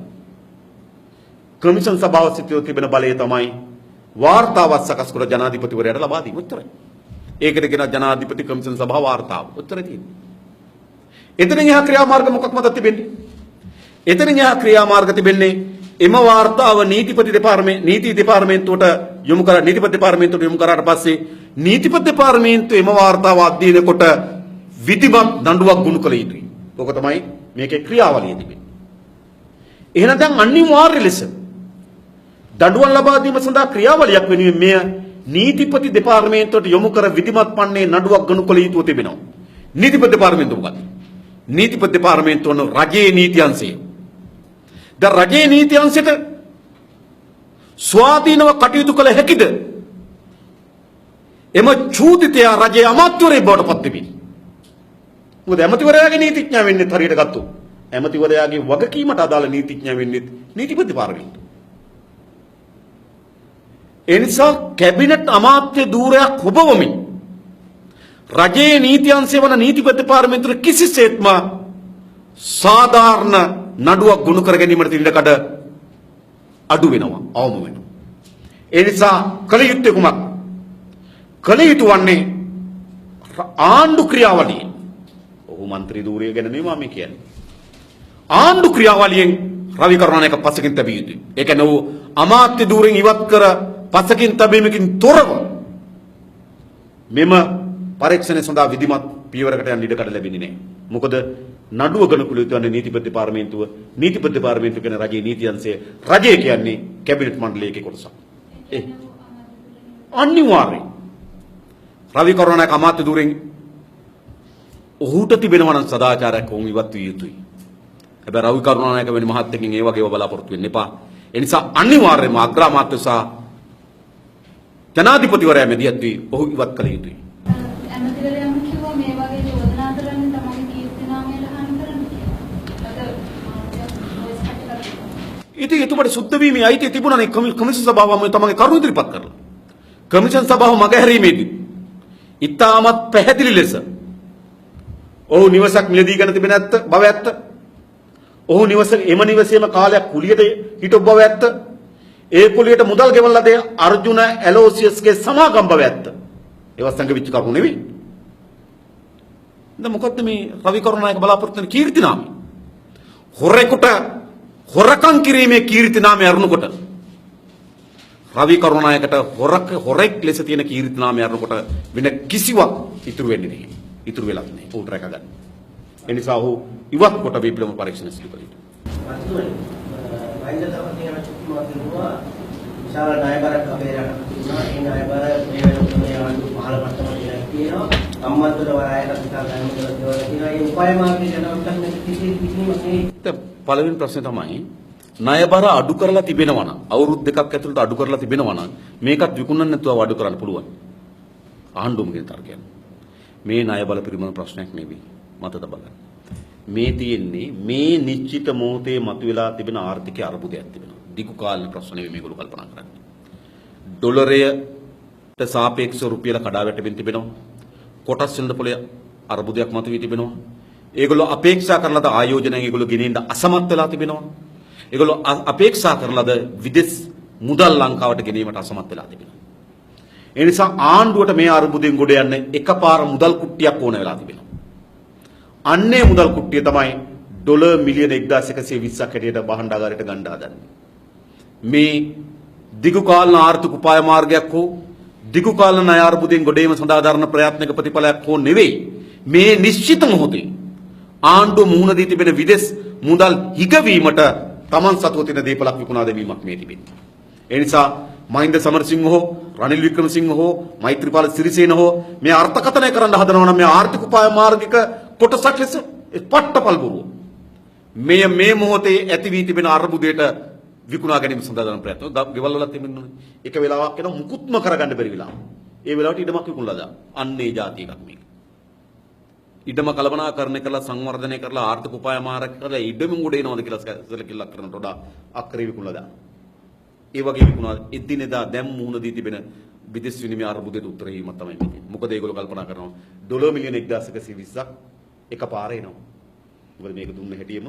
කමිෂන් සභාව සිටියෝ තිබෙන බලය තමයි වාර්තාවක් සකස් කර ජනාධිපතිවරයාට ලබා දීම උත්තරයි ඒකට කියන ජනාධිපති කමිෂන් සභාව වාර්තාව උත්තරේ තියෙන්නේ එතනින් එහා ක්‍රියාමාර්ග මොකක් මතද තිබෙන්නේ එතනින් එහා ක්‍රියාමාර්ග තිබෙන්නේ එම වාර්තාව නීති දෙපාර්තමේන්තුවට යොමු කරාට පස්සේ නීතිපති දෙපාර්තමේන්තුව එම වාර්තාව අධ්‍යයනය කොට විධිමත් දඬුවම් ගුණ කළ යුතුයි. ඔක තමයි මේකේ ක්‍රියාවලිය තිබෙන්නේ. එහෙනම් දැන් අනිවාර්ය ලෙස දඬුවම් ලබා දීම සඳහා ක්‍රියාවලියක් වෙනුවෙන් මෙය නීතිපති දෙපාර්තමේන්තුවට යොමු කර විධිමත් පන්නේ නඩුවක් ගනු කළ යුතුව තිබෙනවා. නීතිපති දෙපාර්තමේන්තුව මොකක්ද? නීතිපති දෙපාර්තමේන්තුව රජයේ නීති අංශය. දැන් රජයේ නීති අංශයට ස්වාධීනව කටයුතු කළ හැකිද? එම චූදිතයා රජයේ අමාත්‍යවරයෙක් බවට පත් වෙමි. මොකද ඇමතිවරයාගේ නීතිඥයා වෙන්නේ හරියට ගත්තොත් ඇමතිවරයාගේ වගකීමට අදාළ නීතිඥයා වෙන්නේ නීතිපති දෙපාර්තමේන්තුව. ඒ නිසා කැබිනට් අමාත්‍ය ධූරයක් ඔබවමින් රජයේ නීති අංශය වන නීතිපති දෙපාර්තමේන්තුවේ කිසිසේත්ම සාධාරණ නඩුවක් ගුණ කර ගැනීමට ඉඩකඩ අඩු වෙනවා අවම වෙනවා. ඒ නිසා කල යුත්තේ කුමක්? කල යුතු වන්නේ ආණ්ඩු ක්‍රියාවලිය. ඔහු മന്ത്രി ධූරය ගැන නෙමෙයි මම කියන්නේ. ආණ්ඩු ක්‍රියාවලියෙන් රවි කරුණානායක පසකින් තැබිය යුතුයි. ඒ කියන්නේ ඔහු අමාත්‍ය ධූරයෙන් ඉවත් කර පසකින් තැබීමකින් තොරව මෙම පරීක්ෂණය සඳහා විධිමත් පියවරකට යන්න ඉඩ කඩ ලැබෙන්නේ නැහැ. මොකද නඩුව ගණන් කළ යුතු වන්නේ නීතිපති දෙපාර්තමේන්තුව. නීතිපති දෙපාර්තමේන්තුව කියන්නේ රජයේ නීති අංශය. රජය කියන්නේ කැබිනට් මණ්ඩලයේ කොටසක්. අනිවාර්යයෙන් රවි කරුණානායක අමාත්‍ය ධූරයෙන් ඔහුට තිබෙනවා නම් සදාචාරයක් වුන් ඉවත් විය යුතුයි. හැබැයි රවි කරුණානායක වෙන මහත්කමින් ඒ වගේව බලාපොරොත්තු වෙන්න එපා. ඒ නිසා අනිවාර්යයෙන්ම අග්‍රාමාත්‍ය සහ ජනාධිපතිවරයා මැදිහත් වී ඔහු ඉවත් කළ යුතුයි. ඇමතිවරයාම කිව්වා මේ වගේ චෝදනා කරන්නේ තමන්ගේ කීර්තිනාමය ලහන කරන්නේ. ඉතින් එතුමාට සුද්ධ වීමේ අයිතිය තිබුණානේ කමිෂන් සභාවම තමන්ගේ කරුණු ඉදිරිපත් කරලා. කමිෂන් සභාව මගහැරීමේදී ඉතාමත් පැහැදිලි ලෙස ඔහු නිවසක් මිලදී ගන්න තිබෙන බව ඇත්ත. ඔහු එම නිවසේම කාලයක් කුලියට හිටපු බව ඇත්ත. ඒ කුලියට මුදල් ගෙවන ලද අර්ජුන ඇලෝසියස්ගේ සමාගම් බව ඇත්ත. ඒවත් සංගවිච්ච කරුණු නෙවෙයි. දැන් මොකද්ද මේ රවි කරුණානායක බලාපොරොත්තු වෙන කීර්තිනාමය? හොරෙකුට හොරකම් කිරීමේ කීර්තිනාමය අරුණකොට රවි කරුණානායකට හොරෙක් ලෙස තියෙන කීර්තිනාමය අරුණකොට වෙන කිසිවක් ඉතුරු වෙන්නේ නැහැ. ඉතුරු වෙලක් නැහැ. උන්ට රැක ගන්න. ඒ නිසා ඔහු ඉවත් කොට විප්ලව පරීක්ෂණ සිදු කළ යුතුයි. විශාල ණයබරක් අපේ රටට තිබුණා. ඒ ණයබර මේ වෙනකොට මේ ආණ්ඩුව පහළ මට්ටමට ගිහින් තියෙනවා. අම්මන්තර වරාය කතා කරනවා කියලා කියනවා. ඒ උපාය මාර්ගයේ යනකොට කිසිම දැන් පළවෙනි ප්‍රශ්නේ තමයි ණය බර අඩු කරලා තිබෙනවා නම් අවුරුදු දෙකක් ඇතුළත අඩු කරලා තිබෙනවා නම් මේකත් විකුණන්න නැතුව අඩු කරන්න පුළුවන්. ආණ්ඩුවම කියන තර්කයක්. මේ ණය බල පිළිබඳ ප්‍රශ්නයක් නෙවෙයි. මත තබගන්න. මේ තියෙන්නේ මේ නිශ්චිත මොහොතේ මතුවලා තිබෙන ආර්ථිකයේ අර්බුදයක් තිබෙනවා. දිගු කාලීන ප්‍රශ්න නෙවෙයි මේගොල්ලෝ කල්පනා කරන්නේ. ඩොලරයට සාපේක්ෂව රුපියල කඩා වැටෙමින් තිබෙනවා. කොටස් වෙළඳ පොලේ අර්බුදයක් මතුවී තිබෙනවා. ඒගොල්ලෝ අපේක්ෂා කරන ලද ආයෝජනයන් ඒගොල්ලෝ ගෙනින්න අසමත් වෙලා තිබෙනවා. ඒගොල්ලෝ අපේක්ෂා කරන ලද විදේශ මුදල් ලංකාවට ගෙනීමට අසමත් වෙලා තිබෙනවා. ඒ නිසා ආණ්ඩුවට මේ අර්බුදයෙන් ගොඩ යන්න එකපාර මුදල් කුට්ටියක් ඕන වෙලා තිබෙනවා. අන්නේ මුදල් කුට්ටිය තමයි ඩොලර් මිලියන 1120ක් හැටියට බහණ්ඩාගාරයට ගන්න හදන්නේ. මේ දිගු කාලන ආර්ථික උපාය මාර්ගයක් හෝ දිගු කාලන ණය අර්බුදයෙන් ගොඩේම සඳහා දරන ප්‍රයත්නක ප්‍රතිඵලයක් හෝ නෙවෙයි. මේ නිශ්චිත මොහොතේ ආණ්ඩුව මුහුණ දී තිබෙන විදේශ මුදල් හිගවීමට තමන් සතුව තියෙන දීපලක් විකුණා දැමීමක් මේ තිබෙන්නේ. ඒ නිසා මහින්ද සමරසිංහ හෝ රනිල් වික්‍රමසිංහ හෝ මෛත්‍රීපාල සිරිසේන හෝ මේ අර්ථකථනය කරන්න හදනවා නම් මේ ආර්ථික උපාය මාර්ගික කොටසක් ලෙස පට්ටපල් බොරුව. මේ මොහොතේ ඇති වී තිබෙන අර්බුදයට විකුණා ගැනීම සඳහා කරන ප්‍රයත්න. ගෙවල් වල තිබෙන්නේ එක වෙලාවක් එනවා මුකුත්ම කරගන්න බැරි වෙලාව. ඒ වෙලාවට ඉඩමක් විකුණලා දාන. අන්නේ જાති එකක් මේක. ඉඩම කළමනාකරණය කරලා සංවර්ධනය කරලා ආර්ථික උපාය මාර්ග කරලා ඉඩම උඩ එනවද කියලා සැලකිල්ලක් කරනට වඩා අක්‍රේ විකුණලා දාන. ඒ වගේ විකුණා එදිනෙදා දැන් මුහුණ දී තිබෙන විදේශ විනිමය අර්බුදයට උත්තර දීම තමයි මේක. මොකද ඒගොල්ලෝ කල්පනා කරනවා ඩොලර් මිලියන 1120ක් එකපාරේ එනවා. මොකද මේක දුන්න හැටියෙම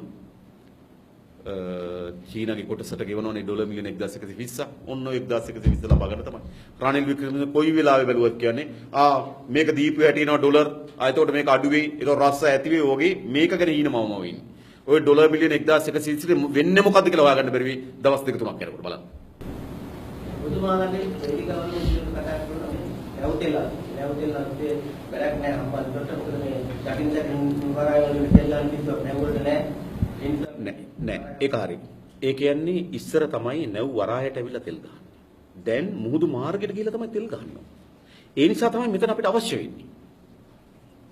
චීනගේ කොටසට ගෙවනවනේ ඩොලර් මිලියන 1120ක්. ඔන්න 1120 ලබා ගන්න තමයි. රනිල් වික්‍රමසිංහ කොයි වෙලාවෙ බැලුවත් කියන්නේ මේක දීපු හැටි එනවා ඩොලර්. එතකොට මේක අඩු වෙයි. ඒක රස්ස ඇති වෙයි වගේ මේක ගැන හීනමම වෙන්නේ. ඔය ඩොලර් මිලියන 1120 වෙන්නේ මොකද්ද කියලා හොයාගන්න බැරි වෙයි. දවස් දෙක තුනක් යනකොට බලන්න. බුදුමානගේ වේදිකාවල විදිහට කතා කරනවා නැවතෙලා වැඩක් නැහැ අම්මන්තට. මොකද මේ දකින්න වරාය වල දෙල්ලන් කිව්ව නැවුවට නැහැ. නෑ ඒක හරි. ඒ කියන්නේ ඉස්සර තමයි නැව් වරායට ඇවිල්ලා තෙල් ගහන්නේ. දැන් මුහුදු මාර්ගයට ගිහිල්ලා තමයි තෙල් ගහන්නේ. ඒ නිසා තමයි මෙතන අපිට අවශ්‍ය වෙන්නේ.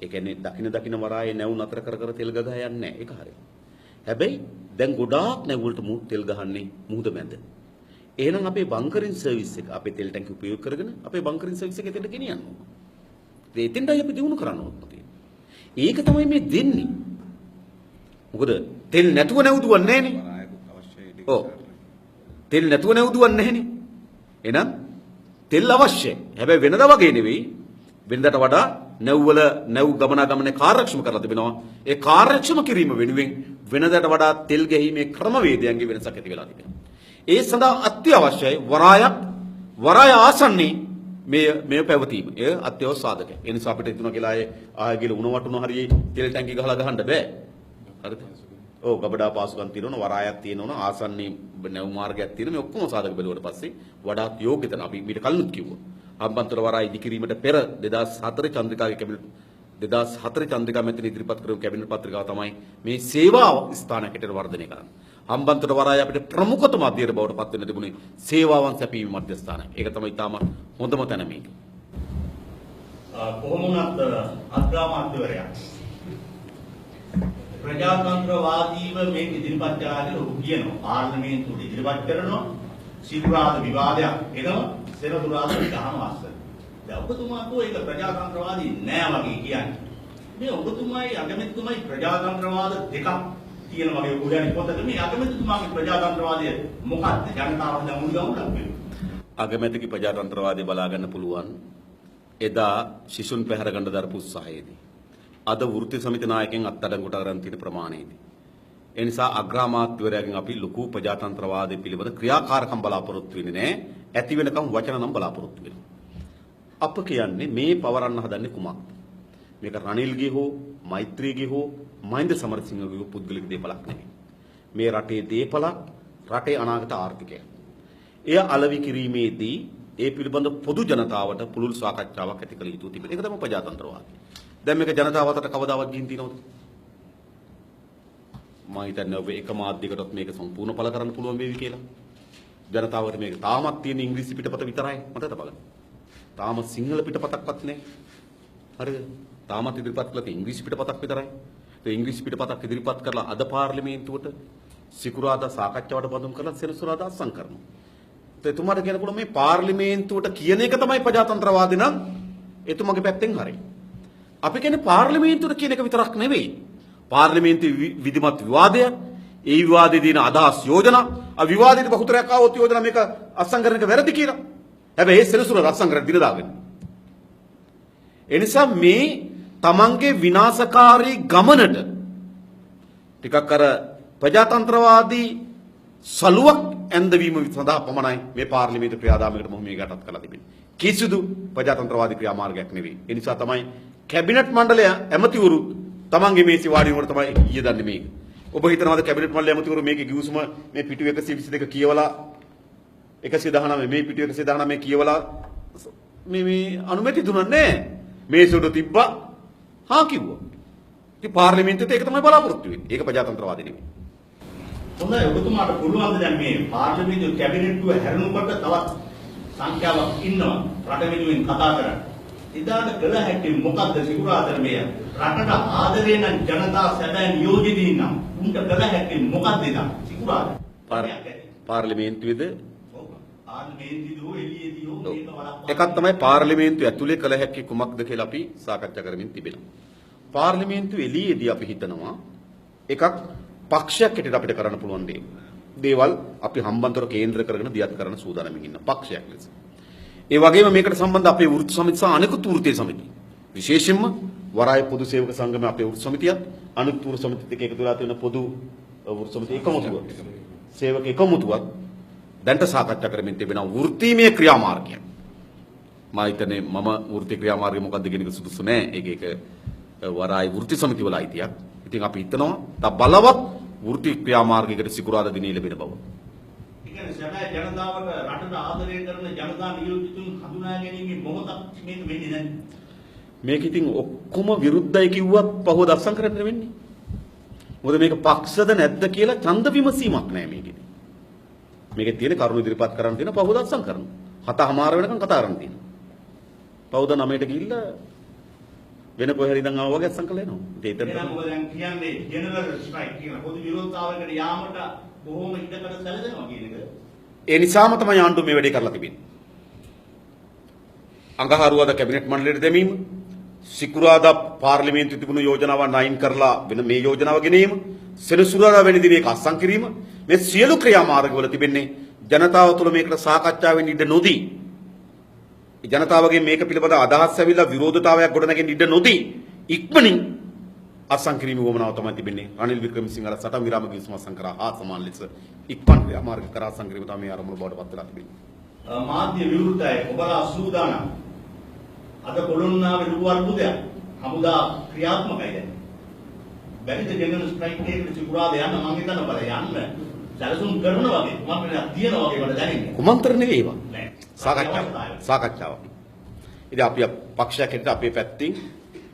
ඒ කියන්නේ දකින්න වරායේ නැව් නතර කර තෙල් ගහ යන්නේ නෑ. ඒක හරි. හැබැයි දැන් ගොඩාක් නැව් වලට තෙල් ගහන්නේ මුහුද මැද. එහෙනම් අපේ බංකරින් සර්විස් එක අපේ තෙල් ටැංකිය උපයෝග කරගෙන අපේ බංකරින් සර්විස් එක එතෙන්ට ගෙනියන්න ඕන. ඒ එතෙන්ටයි අපි දිනු කරන්න ඕනේ. ඒක තමයි මේ දෙන්නේ. මොකද තෙල් නැතුව නැවුදුවන්නේ නැහනේ. ඔව්. තෙල් නැතුව නැවුදුවන්නේ නැහනේ. එහෙනම් තෙල් අවශ්‍යයි. හැබැයි වෙනදා වගේ නෙවෙයි. වෙනදාට වඩා නැව් ගමනාගමනේ කාර්යක්ෂම කරලා තිබෙනවා. ඒ කාර්යක්ෂම කිරීම වෙනුවෙන් වෙනදාට වඩා තෙල් ගැහිීමේ ක්‍රමවේදයන්ගේ වෙනසක් ඇති වෙලා තිබෙනවා. ඒ සඳහා අත්‍යවශ්‍යයි වරාය ආසන්නයේ මේ පැවතීම. ඒ අත්‍යවශ්‍ය සාධකයි. ඒ නිසා අපිට හිතුණා කියලා ආයෙ ගිල උණ වටුන හරියේ තෙල් ටැංකිය ගහලා ගහන්න බෑ. හරිද? ඔව් ගබඩා පාසුකම් තියෙනවා වරායක් තියෙනවා ආසන්නයේ නැව් මාර්ගයක් තියෙනවා මේ ඔක්කොම සාධක බැලුවට පස්සේ වඩාත් යෝග්‍ය තැන අපි මීට කලිනුත් කිව්වා. හම්බන්තොට වරාය ඉදිකිරීමට පෙර 2004 චන්ද්‍රිකාගේ කැබිනට් 2004 චන්ද්‍රිකා මැතිණිය ඉදිරිපත් කරපු කැබිනට් පත්‍රිකාව තමයි මේ සේවා ස්ථානයකට වර්ධනය කරන්නේ. හම්බන්තොට වරාය අපිට ප්‍රමුඛතම අධ්‍යයන බවට පත් වෙන්න තිබුණේ සේවාවන් සැපීම මධ්‍යස්ථානය. ඒක තමයි තාම හොඳම තැන මේක. කොහොම වුණත් අග්‍රාමාත්‍යවරයා ප්‍රජාතන්ත්‍රවාදීව මේ ඉදිරිපත් කරලා ඔහු කියනවා පාර්ලිමේන්තුවට ඉදිරිපත් කරනවා සිල්වාද විවාදයක් එනවා සෙනසුරාද ගහනවා අස්සර. දැන් ඔබතුමා කෝ ඒක ප්‍රජාතන්ත්‍රවාදී නෑ වගේ කියන්නේ. මේ ඔබතුමායි අගමැතිතුමායි ප්‍රජාතන්ත්‍රවාද දෙකක් තියෙන වගේ උගයන් පොතක මේ අගමැතිතුමාගේ ප්‍රජාතන්ත්‍රවාදය මොකක්ද ජනතාවට මුළු ගමනක් වෙන්නේ. අගමැතිගේ ප්‍රජාතන්ත්‍රවාදී බලා ගන්න පුළුවන් එදා ශිෂ්‍යුන් පැහැර ගන්න දරපු උත්සාහයේදී. අද වෘත්ති සමිති නායකයන් අත්අඩංගුවට අරන් තියෙන ප්‍රමාණයේදී. ඒ නිසා අග්‍රාමාත්‍යවරයාගෙන් අපි ලොකු ප්‍රජාතන්ත්‍රවාදය පිළිබඳ ක්‍රියාකාරකම් බලාපොරොත්තු වෙන්නේ නැහැ. ඇති වෙනකම් වචන නම් බලාපොරොත්තු වෙනවා. අප කියන්නේ මේ පවරන්න හදන්නේ කුමක්ද? මේක රනිල්ගේ හෝ මෛත්‍රීගේ හෝ මහින්ද සමරසිංහගේ හෝ පුද්ගලික දේපලක් නෙවෙයි. මේ රටේ දේපලක් රටේ අනාගත ආර්ථිකය. එය අලෙවි කිරීමේදී ඒ පිළිබඳ පොදු ජනතාවට පුළුල් සාකච්ඡාවක් ඇති කළ යුතු තිබෙනවා. ඒක තමයි ප්‍රජාතන්ත්‍රවාදය. දැන් මේක ජනතාව අතට කවදාවත් ගිහින් තියනවද? මම හිතන්නේ ඔබ එක මාධ්‍යයකටත් මේක සම්පූර්ණ පළ කරන්න පුළුවන් වේවි කියලා. ජනතාවට මේක තාමත් තියෙන ඉංග්‍රීසි පිටපත විතරයි මතක තබගන්න. තාම සිංහල පිටපතක්වත් නැහැ. හරිද? තාමත් ඉදිරිපත් කළා තියෙන ඉංග්‍රීසි පිටපතක් විතරයි. ඒ ඉංග්‍රීසි පිටපතක් ඉදිරිපත් කරලා අද පාර්ලිමේන්තුවට සිකුරාදා සාකච්ඡාවට බඳුන් කරලා සෙනසුරාදා අත්සන් කරනවා. එතුමාට කියනකොට මේ පාර්ලිමේන්තුවට කියන එක තමයි ප්‍රජාතන්ත්‍රවාදී නම් එතුමාගේ පැත්තෙන් හරි. අපි කියන්නේ පාර්ලිමේන්තුවට කියන එක විතරක් නෙවෙයි. පාර්ලිමේන්තුවේ විධිමත් විවාදය, ඒ විවාදයේ දින අදහස් යෝජනා, අ විවාදයේ බහුතරයක් ආවොත් යෝජනා මේක අත්සන් කරන එක වැරදි කියලා. හැබැයි ඒ සෙනසුරාදා අත්සන් කරලා දින දාගෙන. එනිසා මේ තමන්ගේ විනාශකාරී ගමනට ටිකක් අර ප්‍රජාතන්ත්‍රවාදී සලුවක් ඇන්දවීම සඳහා පමණයි මේ පාර්ලිමේන්තු ක්‍රියාදාමයකට මොහොම මේකටත් කළා තිබෙන්නේ. කිසිදු ප්‍රජාතන්ත්‍රවාදී ක්‍රියාමාර්ගයක් නෙවෙයි. ඒ නිසා තමයි කැබිනට් මණ්ඩලය ඇමතිවරු තමන්ගේ මේසෙ වාඩි වෙනකොට තමයි ඊයේ දන්නේ මේක. ඔබ හිතනවාද කැබිනට් මණ්ඩලය ඇමතිවරු මේකේ ගිවිසුම මේ පිටු 122 කියවලා 119 මේ පිටු 119 කියවලා මේ අනුමැතිය දුන්නා නෑ. මේසෙට තිබ්බා හා කිව්වා. ඉතින් පාර්ලිමේන්තුවේ ඒක තමයි බලාපොරොත්තු වෙන්නේ. ඒක ප්‍රජාතන්ත්‍රවාදී නෙවෙයි. හොඳයි ඔබතුමාට පුළුවන් දැන් මේ පාර්ලිමේන්තු කැබිනට්ටුව හැරෙනකොට තවත් සංඛ්‍යාවක් ඉන්නවා රට වෙනුවෙන් කතා කරන්න. ඉදාට කළ හැකි මොකද්ද සිකුරාදා මේ රටට ආදරේ නම් ජනතා සැබෑ නියෝජිතින් නම් උන්ට කළ හැකි මොකද්ද ඉතින් සිකුරාදා පාර්ලිමේන්තුවේද පාර්ලිමේන්තුවේදී එළියේදී මේක වළක්වා එකක් තමයි පාර්ලිමේන්තුව ඇතුලේ කළ හැකි කුමක්ද කියලා අපි සාකච්ඡා කරමින් තිබෙනවා. පාර්ලිමේන්තුව එළියේදී අපි හිතනවා එකක් පක්ෂයක් හැටියට අපිට කරන්න පුළුවන් දේවල් අපි හම්බන්තොට කේන්ද්‍ර කරගෙන දියත් කරන සූදානම්ින් ඉන්න පක්ෂයක් ලෙස. ඒ වගේම මේකට සම්බන්ධ අපේ වෘත්ති සමිති සහ අනෙකුත් වෘත්තීය සමිති. විශේෂයෙන්ම වරාය පොදු සේවක සංගමයේ අපේ වෘත්ති සමිතියත් අනිකුත් වෘත්ති සමිතිත් එක්ක එකතු වෙලා තියෙන පොදු වෘත්ති සමිති එකමුතුව. සේවක එකමුතුවත් දැන්ට සාකච්ඡා කරමින් තිබෙනවා වෘත්තීමය ක්‍රියාමාර්ගය. මම හිතන්නේ මම වෘත්ති ක්‍රියාමාර්ගය මොකක්ද කියන එක සුදුසු නෑ. ඒක වරාය වෘත්ති සමිති වල අයිතියක්. ඉතින් අපි හිතනවා තා බලවත් වෘත්ති ක්‍රියාමාර්ගයකට සිකුරාදා දිනේ ලැබෙන බව. ඒ කියන්නේ සැබෑ ජනතාවට රටට ආදරය කරන ජනතා නියෝජිතුන් හඳුනා ගැනීමේ මොහොතක් මේක වෙන්නේ නැහැ. මේක ඉතින් ඔක්කොම විරුද්ධයි කිව්වත් පහුව දස්සම් කරන්න වෙන්නේ. මොකද මේක පක්ෂද නැද්ද කියලා ඡන්ද විමසීමක් නැහැ මේකේ. මේකේ තියෙන කරුණු ඉදිරිපත් කරන්න තියෙන පහුව දස්සම් කරන. 7:00 වෙනකන් කතා කරන්න තියෙනවා. පහුවද 9ට ගිහිල්ලා වෙන කොහේ හරි ඉඳන් ආවා වගේ අත්සන් කළා එනවා. ඒක එහෙනම් මොකද දැන් කියන්නේ ජෙනරල් ස්ට්‍රයික් කියන පොදු විරෝධතාවයකට යාමට බොහෝම ඉඩකඩ සැලසෙනවා කියන එක. ඒ නිසාම තමයි ආණ්ඩුව මේ වැඩේ කරලා තිබෙන්නේ. අඟහරුවාදා කැබිනට් මණ්ඩලයට දැමීම, සිකුරාදා පාර්ලිමේන්තුවේ තිබුණු යෝජනාවන් අයින් කරලා වෙන මේ යෝජනාව ගෙනීම, සෙනසුරාදා වෙනි දිනේ අත්සන් කිරීම, මේ සියලු ක්‍රියාමාර්ගවල තිබෙන්නේ ජනතාව තුළ මේකට සාකච්ඡාවෙන් ඉඩ නොදී ජනතාවගේ මේක පිළිබඳ අදහස් ඇවිල්ලා විරෝධතාවයක් ගොඩනගෙන ඉඩ නොදී ඉක්මනින් අත්සන් කිරීමේ වමනාව තමයි තිබෙන්නේ. රනිල් වික්‍රමසිංහලා සටන් විරාම ගිවිසුම අත්සන් කරා හා සමාන ලෙස ඉක්මන් ක්‍රියාමාර්ග කරා අත්සන් කිරීම තමයි ආරම්භ බවට පත් වෙලා තිබෙන්නේ. මාධ්‍ය විවෘතයි ඔබලා සූදානම්. අද කොළොන්නාවේ ලොකු අර්බුදයක්. හමුදා ක්‍රියාත්මකයි දැන්. බැරිද ජෙනරල් ස්ට්‍රයික් එකකට සිකුරාදා යන්න මම හිතනවා බල යන්න. සැලසුම් කරනවා වගේ කුමන්ත්‍රණයක් තියෙනවා වගේ මට දැනෙන්නේ. කුමන්ත්‍රණ නෙවෙයි ඒවා. නෑ. සාකච්ඡාව. ඉතින් අපි පක්ෂයක් හැටියට අපේ පැත්තෙන්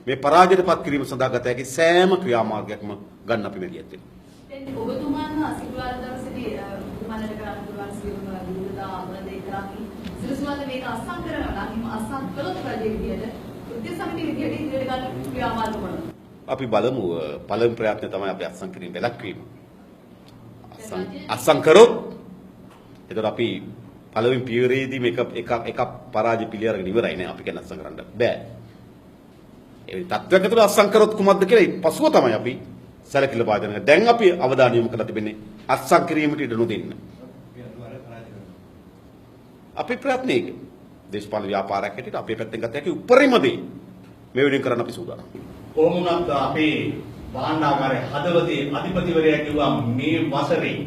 මේ පරාජයට පත් කිරීම සඳහා ගත හැකි සෑම ක්‍රියාමාර්ගයක්ම ගන්න අපි මෙලියත් වෙනවා. දැන් ඔබතුමාලා සිකුරාදා දවසේදී උපමනට කරන්න පුළුවන් සියලුම විරුද්ධතා අවබෝධය කරගන්න. සිරසුවල මේක අත්සන් කරනවා නම් අත්සන් කළොත් රජයේ විදියට උද්දේශ සමිතිය විදියට ඉදිරියට ගන්න ක්‍රියාමාර්ග මොනවද? අපි බලමු පළමු ප්‍රයත්නය තමයි අපි අත්සන් කිරීම වැළැක්වීම. අත්සන් කරොත් එතකොට අපි පළවෙනි පියවරේදී මේක එක පරාජය පිළි අරගෙන ඉවරයි නේ අපි කියන අත්සන් කරන්න බෑ. ඒ තත්ත්වයක් ඇතුළේ අත්සන් කරොත් කුමක්ද කියලා පසුව තමයි අපි සැලකිලි පාදනය. දැන් අපි අවධානය යොමු කරලා තිබෙන්නේ අත්සන් කිරීමට ඉඩ නොදෙන්න. අපි ප්‍රයත්නයක දේශපාලන ව්‍යාපාරයක් හැටියට අපේ පැත්තෙන් ගත හැකි උපරිම දේ මේ වෙනුවෙන් කරන්න අපි සූදානම්. කොහොමුණත් අපේ භාණ්ඩාගාරයේ හදවතේ අධිපතිවරයා කිව්වා මේ වසරේ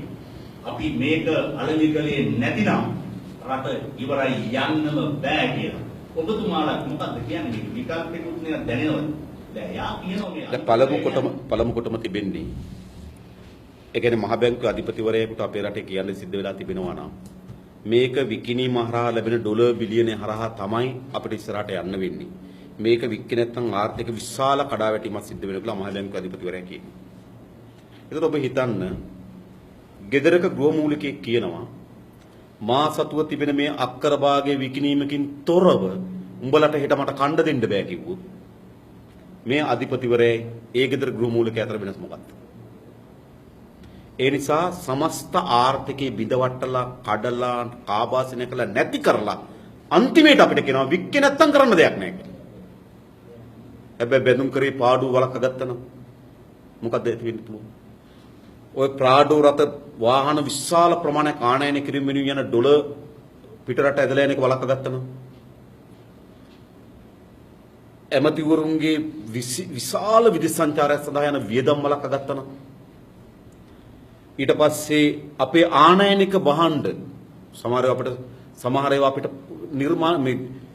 අපි මේක අලෙවි කලේ නැතිනම් රට ඉවරයි යන්නම බෑ කියලා. ඔබතුමාලා මොකද්ද කියන්නේ මේක විකල්පෙකුත් නේ දැනෙනවද? දැන් යා කියනවා මේ දැන් පළමු කොටම තිබෙන්නේ ඒ කියන්නේ මහ බැංකුවේ අධිපතිවරයෙකුට අපේ රටේ කියන්න සිද්ධ වෙලා තිබෙනවා නම් මේක විකිණීම හරහා ලැබෙන ඩොලර් බිලියන හරහා තමයි අපිට ඉස්සරහට යන්න වෙන්නේ. මේක වික්කේ නැත්නම් ආර්ථික විශාල කඩාවැටීමක් සිද්ධ වෙනවා කියලා මහ බැංකුවේ අධිපතිවරයා කියනවා. ඒතර ඔබ හිතන්න ගෙදරක ගෘහමූලිකයෙක් කියනවා මා සතුව තිබෙන මේ අක්කර භාගයේ විකිණීමකින් තොරව උඹලට හෙට මට කණ්ඩ දෙන්න බෑ කිව්වොත් මේ අධිපතිවරයයි ඒ ගෙදර ගෘහමූලිකය අතර වෙනස මොකක්ද? ඒ නිසා සමස්ත ආර්ථිකයේ බිඳවට්ටලා කඩලා කාබාසිනිය කළා නැති කරලා අන්තිමේට අපිට කියනවා වික්කේ නැත්තම් කරන්න දෙයක් නැහැ කියලා. හැබැයි බැඳුම් කරේ පාඩුව වලක්ව ගත්තා නම් මොකද වෙන්නේ? ඔය ප්‍රාඩෝ රත වාහන විශාල ප්‍රමාණයක් ආනයනය කිරීම වෙනුවෙන් යන ඩොලර් පිටරට ඇදලා යන එක වලක්ව ගත්තා නම් එමතිවරුන්ගේ විශාල විදේශ සංචාරය සඳහා යන වියදම් වලක්ව ගත්තා නම් ඊට පස්සේ අපේ ආනයනික භාණ්ඩ සමහර ඒවා අපිට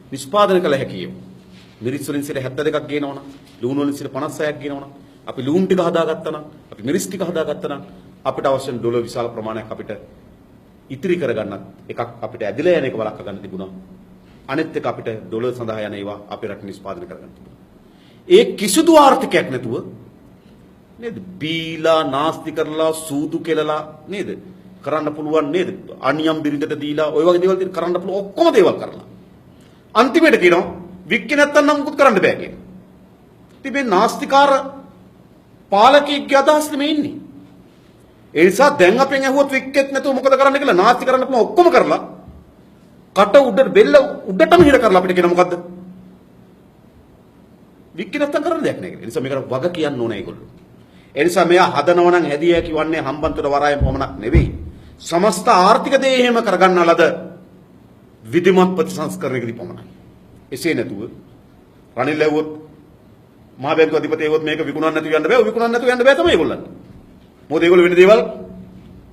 නිෂ්පාදනය කළ හැකියි. මිරිස් වලින් 72ක් ගේනවනම් ලුණු වලින් 56ක් ගේනවනම් අපි ලුණු ටික හදාගත්තා නම් අපි මිරිස් ටික හදාගත්තා නම් අපිට අවශ්‍ය ඩොලර් විශාල ප්‍රමාණයක් අපිට ඉතිරි කරගන්නත් එකක් අපිට ඇදලා යන එක වලක්ව ගන්න තිබුණා. අනෙත් එක අපිට ඩොලර් සඳහා යන ඒවා අපේ රට නිෂ්පාදනය කරගන්න තිබුණා. ඒ කිසිදු ආර්ථිකයක් නැතුව නේද? බීලා නාස්ති කරලා සූදු කෙලලා නේද? කරන්න පුළුවන් නේද? අනියම් බිරිඳට දීලා ඔය වගේ දේවල් කරන්න පුළුවන් ඔක්කොම දේවල් කරලා. අන්තිමට කියනවා වික්කේ නැත්තම් නම් මුකුත් කරන්න බෑ කියලා. ඉතින් මේ නාස්තිකාර පාලකෙක්ගේ අදහස් නෙමෙයි ඉන්නේ. ඒ නිසා දැන් අපෙන් ඇහුවොත් වික්කෙත් නැතුව මොකද කරන්න කියලා නාස්ති කරන්න පුළුවන් ඔක්කොම කරලා කට උඩ බෙල්ල උඩටම හිර කරලා අපිට කියන මොකද්ද? වික්කේ නැත්තම් කරන්න දෙයක් නැහැ කියලා. ඒ නිසා මේකට වග කියන්න ඕනේ ඒගොල්ලෝ. ඒ නිසා මෙයා හදනවා නම් හැදිය හැකි වන්නේ හම්බන්තොට වරායෙන් පමණක් නෙවෙයි. සමස්ත ආර්ථික දේ එහෙම කරගන්න ලද විධිමත් ප්‍රතිසංස්කරණයකදී පමණයි. එසේ නැතුව රනිල් ලැබුවොත් මහ බැංකු අධිපතියවොත් මේක විකුණන්න නැතුව යන්න බෑ. විකුණන්න නැතුව යන්න බෑ තමයි ඒගොල්ලන්ට. මොකද ඒගොල්ලෝ වෙන දේවල්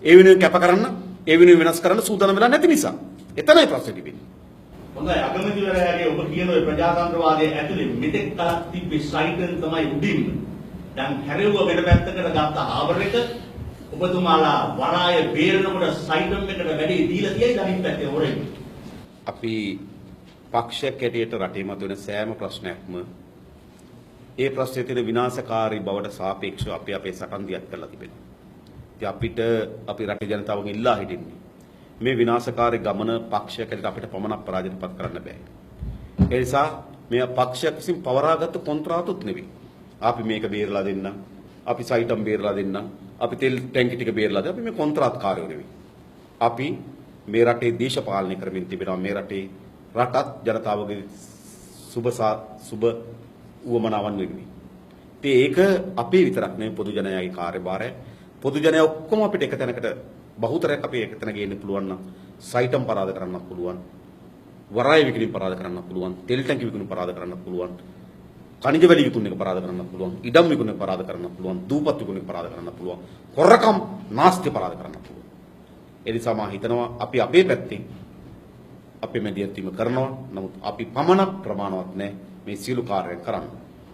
ඒ වෙනුවෙන් කැප කරන්න, ඒ වෙනුවෙන් වෙනස් කරන්න සූදානම් වෙලා නැති නිසා. එතනයි ප්‍රශ්නේ තිබෙන්නේ. හොඳයි අගමැතිවරයාගේ ඔබ කියන ඔය ප්‍රජාතන්ත්‍රවාදයේ ඇතුලේ මෙතෙක් කලක් තිබ්බේ සයිටන් තමයි උඩින්. දැන් හැරෙව්ව මෙන්න පැත්තකට ගත්ත ආවර එක ඔබතුමාලා වරාය බේරනකොට සයිටම් එකට වැඩි දීලා තියයි අනිත් පැත්තේ හොරෙන්. අපි පක්ෂයක් හැටියට රටේ මතුවෙන සෑම ප්‍රශ්නයක්ම ඒ ප්‍රශ්නයේ තියෙන විනාශකාරී බවට සාපේක්ෂව අපි අපේ සටන් දියත් කරලා තිබෙනවා. ඉතින් අපි රටේ ජනතාවගෙන් ඉල්ලා හිටින්නේ මේ විනාශකාරී ගමන පක්ෂයක් හැටියට අපිට පමණක් පරාජයටපත් කරන්න බෑ. ඒ නිසා මේ පක්ෂයක් විසින් පවරාගත්තු කොන්ත්‍රාතුත් නෙවෙයි. අපි මේක බේරලා දෙන්න, අපි සයිටම් බේරලා දෙන්න, අපි තෙල් ටැංකි ටික බේරලා දෙන්න. අපි මේ කොන්ත්‍රාත්කාරයෝ නෙවෙයි. අපි මේ රටේ දේශපාලනය කරමින් තිබෙනවා. මේ රටේ රටත් ජනතාවගේ සුබ උවමනාවන් වෙනුවෙන්. ඉතින් ඒක අපේ විතරක් නෙවෙයි පොදු ජනයාගේ කාර්යභාරය. පොදු ජනයා ඔක්කොම අපිට එක තැනකට බහුතරයක් අපි එක තැන ගේන්න පුළුවන් නම් සයිටම් පරාද කරන්නත් පුළුවන්. වරාය විකිණීම් පරාද කරන්නත් පුළුවන්. තෙල් ටැංකි විකිණීම් පරාද කරන්නත් පුළුවන්. खनिज වැලි විකුණන එක පරාද කරන්නත් පුළුවන්. ඉඩම් විකුණන එක පරාද කරන්නත් පුළුවන්. දූපත් විකුණන එක පරාද කරන්නත් පුළුවන්. කොරකම් නාස්ති පරාද කරන්නත් පුළුවන්. ඒ නිසා මම හිතනවා අපි අපේ පැත්තෙන් අපේ මැදිහත්වීම කරනවා. නමුත් අපි පමණක් ප්‍රමාණවත් නැහැ මේ සියලු කාර්යයන් කරන්න.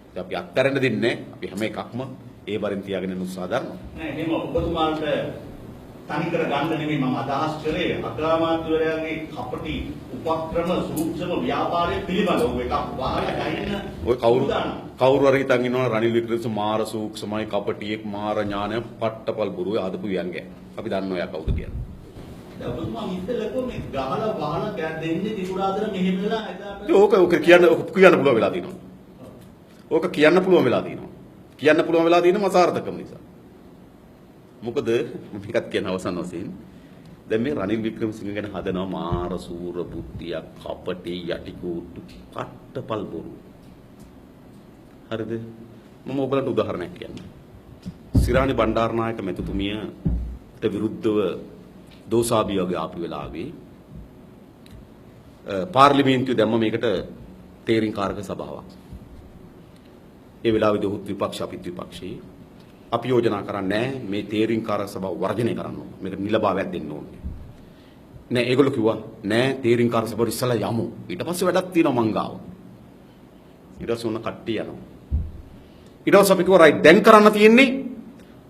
ඉතින් අපි අත්හැරෙන්න දෙන්නේ අපි හැම එකක්ම ඒ බරින් තියාගෙන යන උත්සාහ දරනවා. නෑ එහෙම ඔබතුමාලට තනි කර ගන්න නෙමෙයි මම අදහස් කරේ අග්‍රාමාත්‍යවරයාගේ කපටි උපක්‍රම සූක්ෂම ව්‍යාපාරයේ පිළිබඳව එකක් වහලා ගහින්න ඔය කවුරු හරි හිතන් ඉන්නවා රනිල් වික්‍රමසිංහ මාර සූක්ෂමයි කපටියෙක් මාර ඥානය පට්ටපල් බොරුවේ ආදපු යන්නේ. අපි දන්නවා යා කවුද කියලා. දැන් ඔබතුමා ඉස්සෙල්ලා මේ ගහලා වහලා දෙන්නේ තිබුණාදර මෙහෙම වෙලා එදාට ඕක කියන්න පුළුවන් වෙලා තියෙනවා. ඕක කියන්න පුළුවන් වෙලා තියෙනවා. කියන්න පුළුවන් වෙලා තියෙන මසාර්ථකම නිසා. මොකද මේකත් කියන අවසන් වශයෙන් දැන් මේ රනිල් වික්‍රමසිංහ ගැන හදනවා මාර සූර බුද්ධියක් කපටි යටිකූට්ටු කට්ටපල් බොරු. හරිද? මම ඔයගලන්ට උදාහරණයක් කියන්නම්. සිරාණි බණ්ඩාරනායක මැතිතුමියට විරුද්ධව දෝසාභියෝගය ආපු වෙලාවේ පාර්ලිමේන්තුවේ දැම්ම මේකට තේරීම් කාරක සභාවක්. ඒ වෙලාවේදී උත් විපක්ෂ අපිත් විපක්ෂී අපි යෝජනා කරන්නේ මේ තේරීම් කාරක සභාව වර්ජනය කරන්න ඕන. මේක නිලභාවයක් දෙන්න ඕනේ. නෑ ඒගොල්ලෝ කිව්වා නෑ තේරීම් කාරක සභාව ඉස්සලා යමු. ඊට පස්සේ වැඩක් තියෙනවා මංගාව. ඊට පස්සේ උන කට්ටිය යනවා. ඊට පස්සේ අපි කිව්වා රයිට් දැන් කරන්න තියෙන්නේ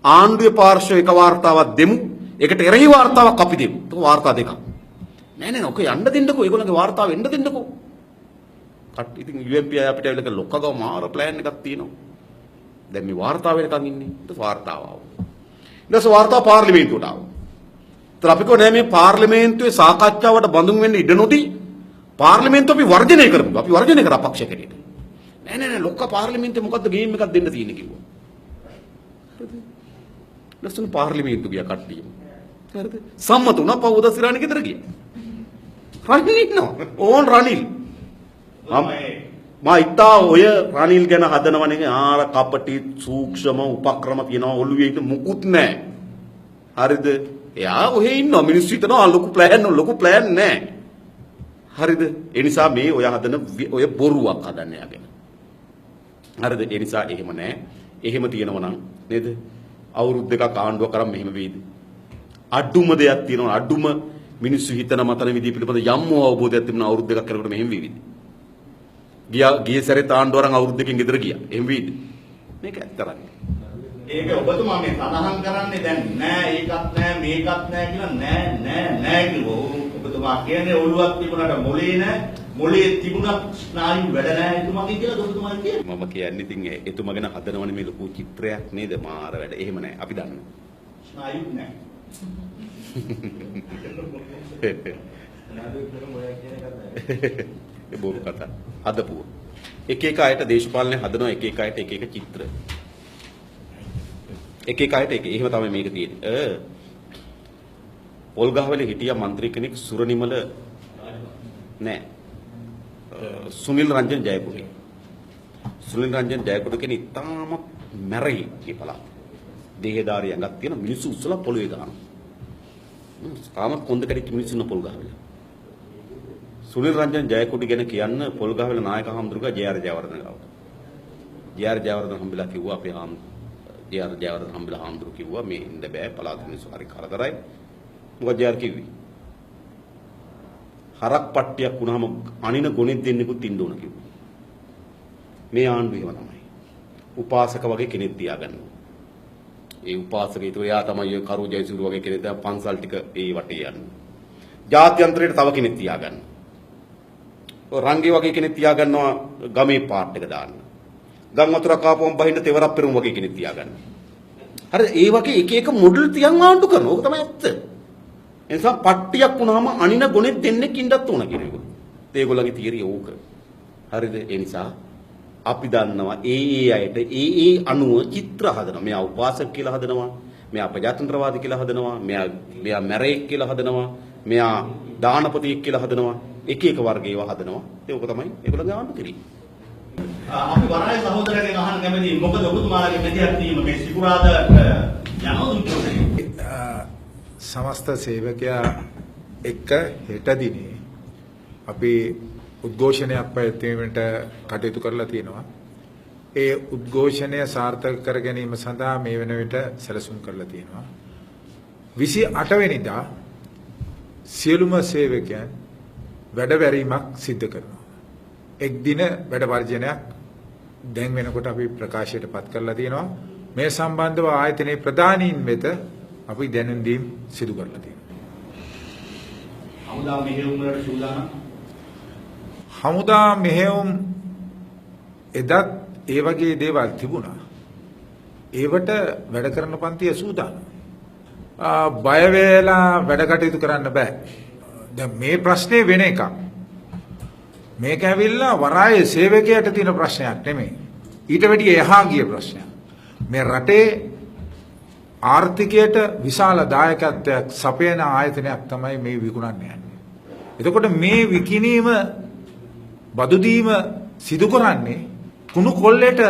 ආණ්ඩුවේ පාර්ශ්ව එක වාර්තාවක් දෙමු. ඒකට එරෙහි වාර්තාවක් අපි දෙමු. ඒක වාර්තා දෙකක්. නෑ ඔක යන්න දෙන්නකෝ. ඒගොල්ලන්ගේ වාර්තාව එන්න දෙන්නකෝ. ඉතින් UMP අපිට ඇවිල්ලා ලොක්කගව මාර ප්ලෑන් එකක් තියෙනවා. දැන් මේ වාර්තාව වෙනකන් ඉන්නේ. ඊට වාර්තාව ආවා. ඊට පස්සේ වාර්තාව පාර්ලිමේන්තුවට ආවා. ඒතර අපි කොහොනේ මේ පාර්ලිමේන්තුවේ සාකච්ඡාවට බඳුන් වෙන්න ඉඩ නොදී පාර්ලිමේන්තුව අපි වර්ජනය කරමු. අපි වර්ජනය කරා පක්ෂ කැටියට. නෑ ලොක්ක පාර්ලිමේන්තුවේ මොකද්ද ගේම් එකක් දෙන්න තියෙන්නේ කිව්වා. හරිද? ලස්සන පාර්ලිමේන්තු ගියා කට්ටියම. හරිද? සම්මත වුණා පවුද සිරාණි ගෙදර ගියා. රනිල් ඉන්නවා. ඕන් රනිල්. මා ඉතා ඔය රනිල් ගැන හදනවනේ ආර කපටි සූක්ෂම උපක්‍රම තියනවා ඔළුවේ ඉන්න මුකුත් නැහැ. හරිද? එයා ඔහෙ ඉන්නවා මිනිස්සු හිතනවා ලොකු ප්ලෑන් නැහැ. හරිද? ඒ නිසා මේ ඔය හදන ඔය බොරුවක් හදන්න යගෙන. හරිද? ඒ නිසා එහෙම නැහැ. එහෙම තියෙනවා නම් නේද? අවුරුදු දෙකක් ආණ්ඩුව කරන් මෙහෙම වෙයිද? අඩුම දෙයක් තියෙනවා අඩුම මිනිස්සු හිතන මතන විදිහ පිළිබඳ යම් අවබෝධයක් තිබුණා අවුරුදු දෙකක් කරනකොට මෙහෙම වෙයිද? ගිය සැරේ ආණ්ඩුව අරන් අවුරුදු දෙකකින් ගෙදර ගියා. එහෙම වෙයිද? මේක ඇත්තරන්නේ. ඒක ඔබතුමා මේ සඳහන් කරන්නේ දැන් නෑ ඒකත් නෑ මේකත් නෑ කියලා නෑ කිව්වෝ. ඔබතුමා කියන්නේ ඔළුවක් තිබුණාට මොලේ නෑ මොලේ තිබුණත් ස්නායු වැඩ නෑ එතුමාගේ කියලා ඔබතුමා කියන්නේ. මම කියන්නේ ඉතින් එතුමා ගැන හදනවනේ මේ ලොකු චිත්‍රයක් නේද මාර වැඩ. එහෙම නෑ අපි දන්නවා. ස්නායු නෑ. ඒ බොරු කතා හදපුවා. එක අයට දේශපාලනය හදනවා එක අයට එක චිත්‍ර. එක අයට එක. එහෙම තමයි මේක තියෙන්නේ. පොල්ගහවල හිටියා മന്ത്രി කෙනෙක් සුරනිමල නෑ. සුනිල් රංජන් ජයපුරේ. සුනිල් රංජන් ජයපුර කෙනෙක් ඉතාම මැරෙයි මේ පළාත. දේහදාරිය ඇඟක් තියෙන මිනිස්සු උස්සලා පොළවේ දානවා. තාම කොන්ද කැඩිච්ච මිනිස්සු ඉන්න පොල්ගහවල. සුනිල් රංජන් ජයකොඩි ගැන කියන්න පොල්ගහවල නායක හඳුරුගා ජේ.ආර්. ජයවර්ධන ගාව. ජේ.ආර්. ජයවර්ධන හම්බෙලා කිව්වා අපේ ජේ.ආර්. ජයවර්ධන හම්බෙලා හඳුරු කිව්වා මේ ඉන්න බෑ පළාත මිනිස්සු හරි කරදරයි. මොකද ජේ.ආර්. කිව්වේ? හරක් පට්ටියක් වුණාම අනින ගොනෙක් දෙන්නෙකුත් ඉන්න ඕන කිව්වා. මේ ආණ්ඩුව එහෙම තමයි. උපාසක වගේ කෙනෙක් තියාගන්නවා. ඒ උපාසකේ તો එයා තමයි ඔය කරු ජයසූරිය වගේ කෙනෙක් දැන් පන්සල් ටික ඒ වටේ යන්නේ. ජාත්‍යන්තරයට තව කෙනෙක් තියාගන්නවා. ඔය රංගේ වගේ කෙනෙක් තියාගන්නවා ගමේ පාට් එක දාන්න. ගම් වතුර කාපුවම බහින්න තෙවරක් පෙරුම් වගේ කෙනෙක් තියාගන්නවා. හරි ඒ වගේ එක මොඩල් තියන් ආණ්ඩු කරනවා. ඕක තමයි ඇත්ත. ඒ නිසා පට්ටියක් වුණාම අනින ගොනෙක් දෙන්නෙක් ඉන්නත් ඕන කියන එක. ඒගොල්ලන්ගේ තියරිය ඕක. හරිද? ඒ නිසා අපි දන්නවා අයට අනුව චිත්‍ර හදනවා. මෙයා උපාසක කියලා හදනවා. මෙයා ප්‍රජාතන්ත්‍රවාදී කියලා හදනවා. මෙයා මැරෙක් කියලා හදනවා. මෙයා දානපතියෙක් කියලා හදනවා. එක වර්ග ඒවා හදනවා. ඒක තමයි ඒගොල්ලෝ ආණ්ඩු කිරීම. අපි වරාය සහෝදරයන්ගෙන් අහන්න කැමතියි මොකද ඔබතුමාලගේ මෙතියක් තීම මේ සිකුරාද යනවද? සමස්ත සේවකයා එක්ක හෙට දිනේ අපි උද්ඝෝෂණයක් පැවැත්වීමට කටයුතු කරලා තියෙනවා. ඒ උද්ඝෝෂණය සාර්ථක කර ගැනීම සඳහා මේ වන විට සැලසුම් කරලා තියෙනවා. 28 වෙනිදා සියලුම සේවකයන් වැඩවැරීමක් සිදු කරනවා. එක් දින වැඩ වර්ජනයක් දැන් වෙනකොට අපි ප්‍රකාශයට පත් කරලා තියෙනවා. මේ සම්බන්ධව ආයතනයේ ප්‍රධානීන් වෙත අපි දැනුම් දීම් සිදු කරලා තියෙනවා. හමුදා මෙහෙයුම් වලට සූදානම්. හමුදා මෙහෙයුම් එදත් ඒ වගේ දේවල් තිබුණා. ඒවට වැඩ කරන පන්තිය සූදානම්. බය වෙලා වැඩ කටයුතු කරන්න බෑ. දැන් මේ ප්‍රශ්නේ වෙන එකක්. මේක ඇවිල්ලා වරායේ සේවකයට තියෙන ප්‍රශ්නයක් නෙමෙයි. ඊට වැඩිය එහා ගිය ප්‍රශ්නයක්. මේ රටේ ආර්ථිකයට විශාල දායකත්වයක් සපයන ආයතනයක් තමයි මේ විකුණන්නේ යන්නේ. එතකොට මේ විකිණීම බදු දීම සිදු කරන්නේ කුණු කොල්ලේට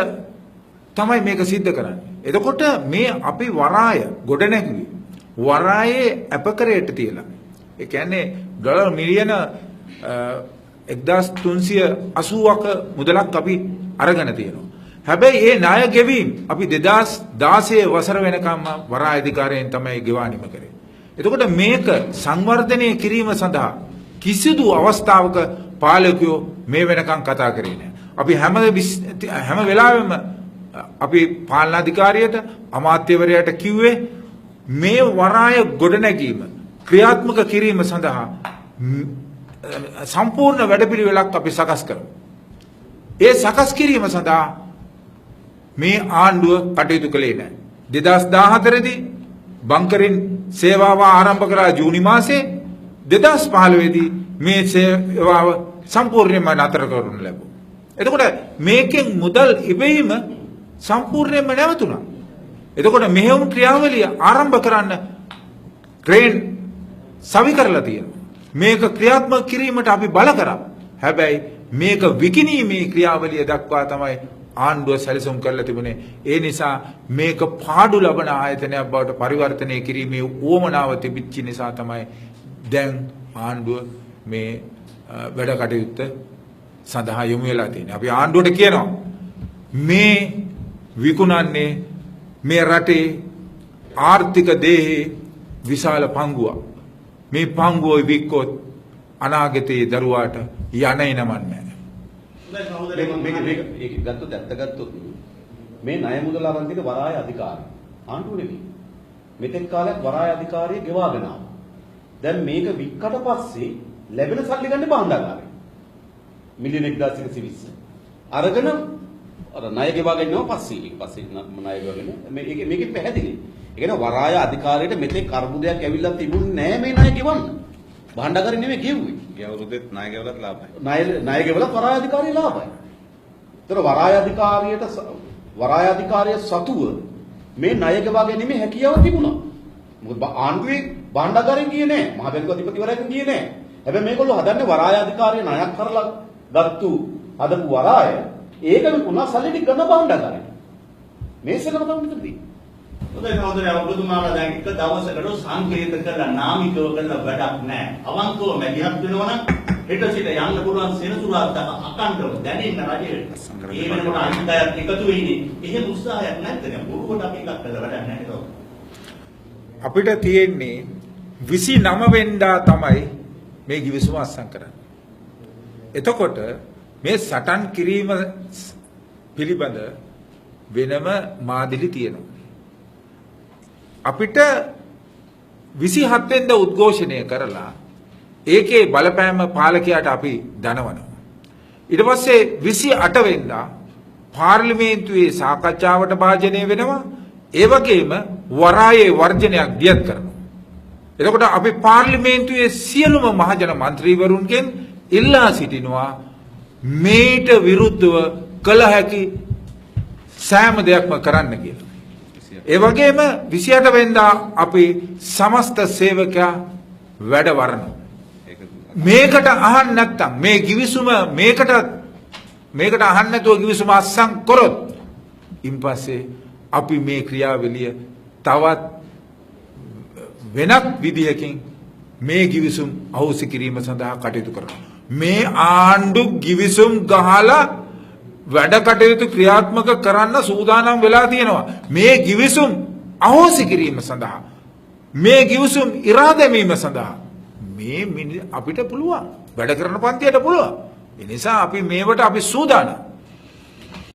තමයි මේක සිද්ධ කරන්නේ. එතකොට මේ අපි වරාය ගොඩ නැගුවේ වරායේ අපකරයට තියලා. ඒ කියන්නේ ඩොලර් මිලියන 1380ක මුදලක් අපි අරගෙන තියෙනවා. හැබැයි ඒ ණය ගෙවීම අපි 2016 වසර වෙනකම්ම වරාය අධිකාරියෙන් තමයි ගෙවානිම කරේ. එතකොට මේක සංවර්ධනය කිරීම සඳහා කිසිදු අවස්ථාවක පාලකයෝ මේ වෙනකම් කතා කරේ නැහැ. අපි හැම වෙලාවෙම අපි පාලන අධිකාරියට අමාත්‍යවරයාට කිව්වේ මේ වරාය ගොඩනැගීම ක්‍රියාත්මක කිරීම සඳහා සම්පූර්ණ වැඩපිළිවෙලක් අපි සකස් කරමු. ඒ සකස් කිරීම සඳහා මේ ආණ්ඩුව කටයුතු කළේ නැහැ. 2014 දී බංකරින් සේවාව ආරම්භ කරා ජූනි මාසයේ 2015 දී මේ සේවාව සම්පූර්ණයෙන්ම නතර කරනු ලැබුවා. එතකොට මේකෙන් මුදල් ඉබේම සම්පූර්ණයෙන්ම නැවතුණා. එතකොට මෙහෙයුම් ක්‍රියාවලිය ආරම්භ කරන්න ක්‍රේන් සවි කරලා තියෙනවා. මේක ක්‍රියාත්මක කිරීමට අපි බල කරා. හැබැයි මේක විකිණීමේ ක්‍රියාවලිය දක්වා තමයි ආණ්ඩුව සැලසුම් කරලා තිබුණේ. ඒ නිසා මේක පාඩු ලබන ආයතනයක් බවට පරිවර්තනය කිරීමේ උවමනාව තිබිච්ච නිසා තමයි දැන් ආණ්ඩුව මේ වැඩ කටයුත්ත සඳහා යොමු වෙලා තියෙන්නේ. අපි ආණ්ඩුවට කියනවා මේ විකුණන්නේ මේ රටේ ආර්ථික දේහේ විශාල පංගුවක්. මේ පංගුව වික්කොත් අනාගතයේ දරුවාට යන්නේ නමන්නේ නැහැ. මේක ගත්තොත් ඇත්ත ගත්තොත් මේ ණය මුදල් අරන් තියෙන වරාය අධිකාරිය ආණ්ඩුව නෙමෙයි. මෙතෙක් කාලයක් වරාය අධිකාරිය ගෙවාගෙන ආවා. දැන් මේක වික්කට පස්සේ ලැබෙන සල්ලි ගන්න බාණ්ඩාගාරය. මිලියන 1120. අරගෙන අර ණය ගෙවාගෙන ඉන්නවා පස්සේ ණය ගෙවාගෙන මේකේ පැහැදිලි. ඒ කියන්නේ වරාය අධිකාරියට මෙතෙක් අර්බුදයක් ඇවිල්ලා තිබුණේ නැහැ මේ ණය ගෙවන්න. බාණ්ඩාගාරය නෙමෙයි ගෙවුවේ. ගිය අවුරුද්දෙත් ණය ගෙවලත් ලාභයි. ණය ගෙවලා වරාය අධිකාරිය ලාභයි. ඒතර වරාය අධිකාරිය සතුව මේ ණය ගෙවා ගැනීමේ හැකියාව තිබුණා. මොකද ආණ්ඩුවේ බාණ්ඩාගාරයෙන් ගියේ නැහැ. මහ බැංකුව අධිපතිවරයෙක් ගියේ නැහැ. හැබැයි මේගොල්ලෝ හදන්නේ වරාය අධිකාරිය ණයක් කරලා ගත්තු හදපු වරාය ඒකම පුනා සල්ලි ටික ගන්න බාණ්ඩාගාරයට. මේසකම තමයි. හොඳයි සහෝදරයා ඔබතුමාලා දැන් එක දවසකට සංකේත කරලා නාමිකව කරලා වැඩක් නැහැ. අවංකව මැදිහත් වෙනවා නම් හෙට සිට යන්න පුළුවන් සෙනසුරාදා අකණ්ඩව දැනෙන්න රජයට. ඒ වෙනකොට අනිත්‍යයක් එකතු වෙන්නේ. එහෙම උත්සාහයක් නැත්නම් බොරුවට අපි එකක් කළා වැඩක් නැහැ නේද? අපිට තියෙන්නේ 29 වෙනිදා තමයි මේ කිවිසුම අත්සන් කරන්නේ. එතකොට මේ සටන් කිරීම පිළිබඳ වෙනම මාදිලි තියෙනවා. අපිට 27 වෙනිදා උද්ඝෝෂණය කරලා ඒකේ බලපෑම පාලකයාට අපි දනවනවා. ඊට පස්සේ 28 වෙනිදා පාර්ලිමේන්තුවේ සාකච්ඡාවට භාජනය වෙනවා. ඒ වගේම වරායේ වර්ජනයක් දියත් කරනවා. එතකොට අපි පාර්ලිමේන්තුවේ සියලුම මහජන මන්ත්‍රීවරුන්ගෙන් ඉල්ලා සිටිනවා මේට විරුද්ධව කළ හැකි සෑම දෙයක්ම කරන්න කියලා. ඒ වගේම 28 වෙනිදා අපි සමස්ත සේවකයා වැඩ වරනවා. මේකට අහන්න නැත්තම් මේ කිවිසුම මේකට අහන්න නැතුව කිවිසුම අස්සම් කරොත් ඉන්පස්සේ අපි මේ ක්‍රියාවලිය තවත් වෙනත් විදිහකින් මේ කිවිසුම් අහෝසි කිරීම සඳහා කටයුතු කරනවා. මේ ආණ්ඩු කිවිසුම් ගහලා වැඩ කටයුතු ක්‍රියාත්මක කරන්න සූදානම් වෙලා තියෙනවා. මේ කිවිසුම් අහෝසි කිරීම සඳහා මේ කිවිසුම් ඉරා දැමීම සඳහා මේ අපිට පුළුවන් වැඩ කරන පන්තියට පුළුවන්. ඒ නිසා අපි මේවට අපි සූදානම්.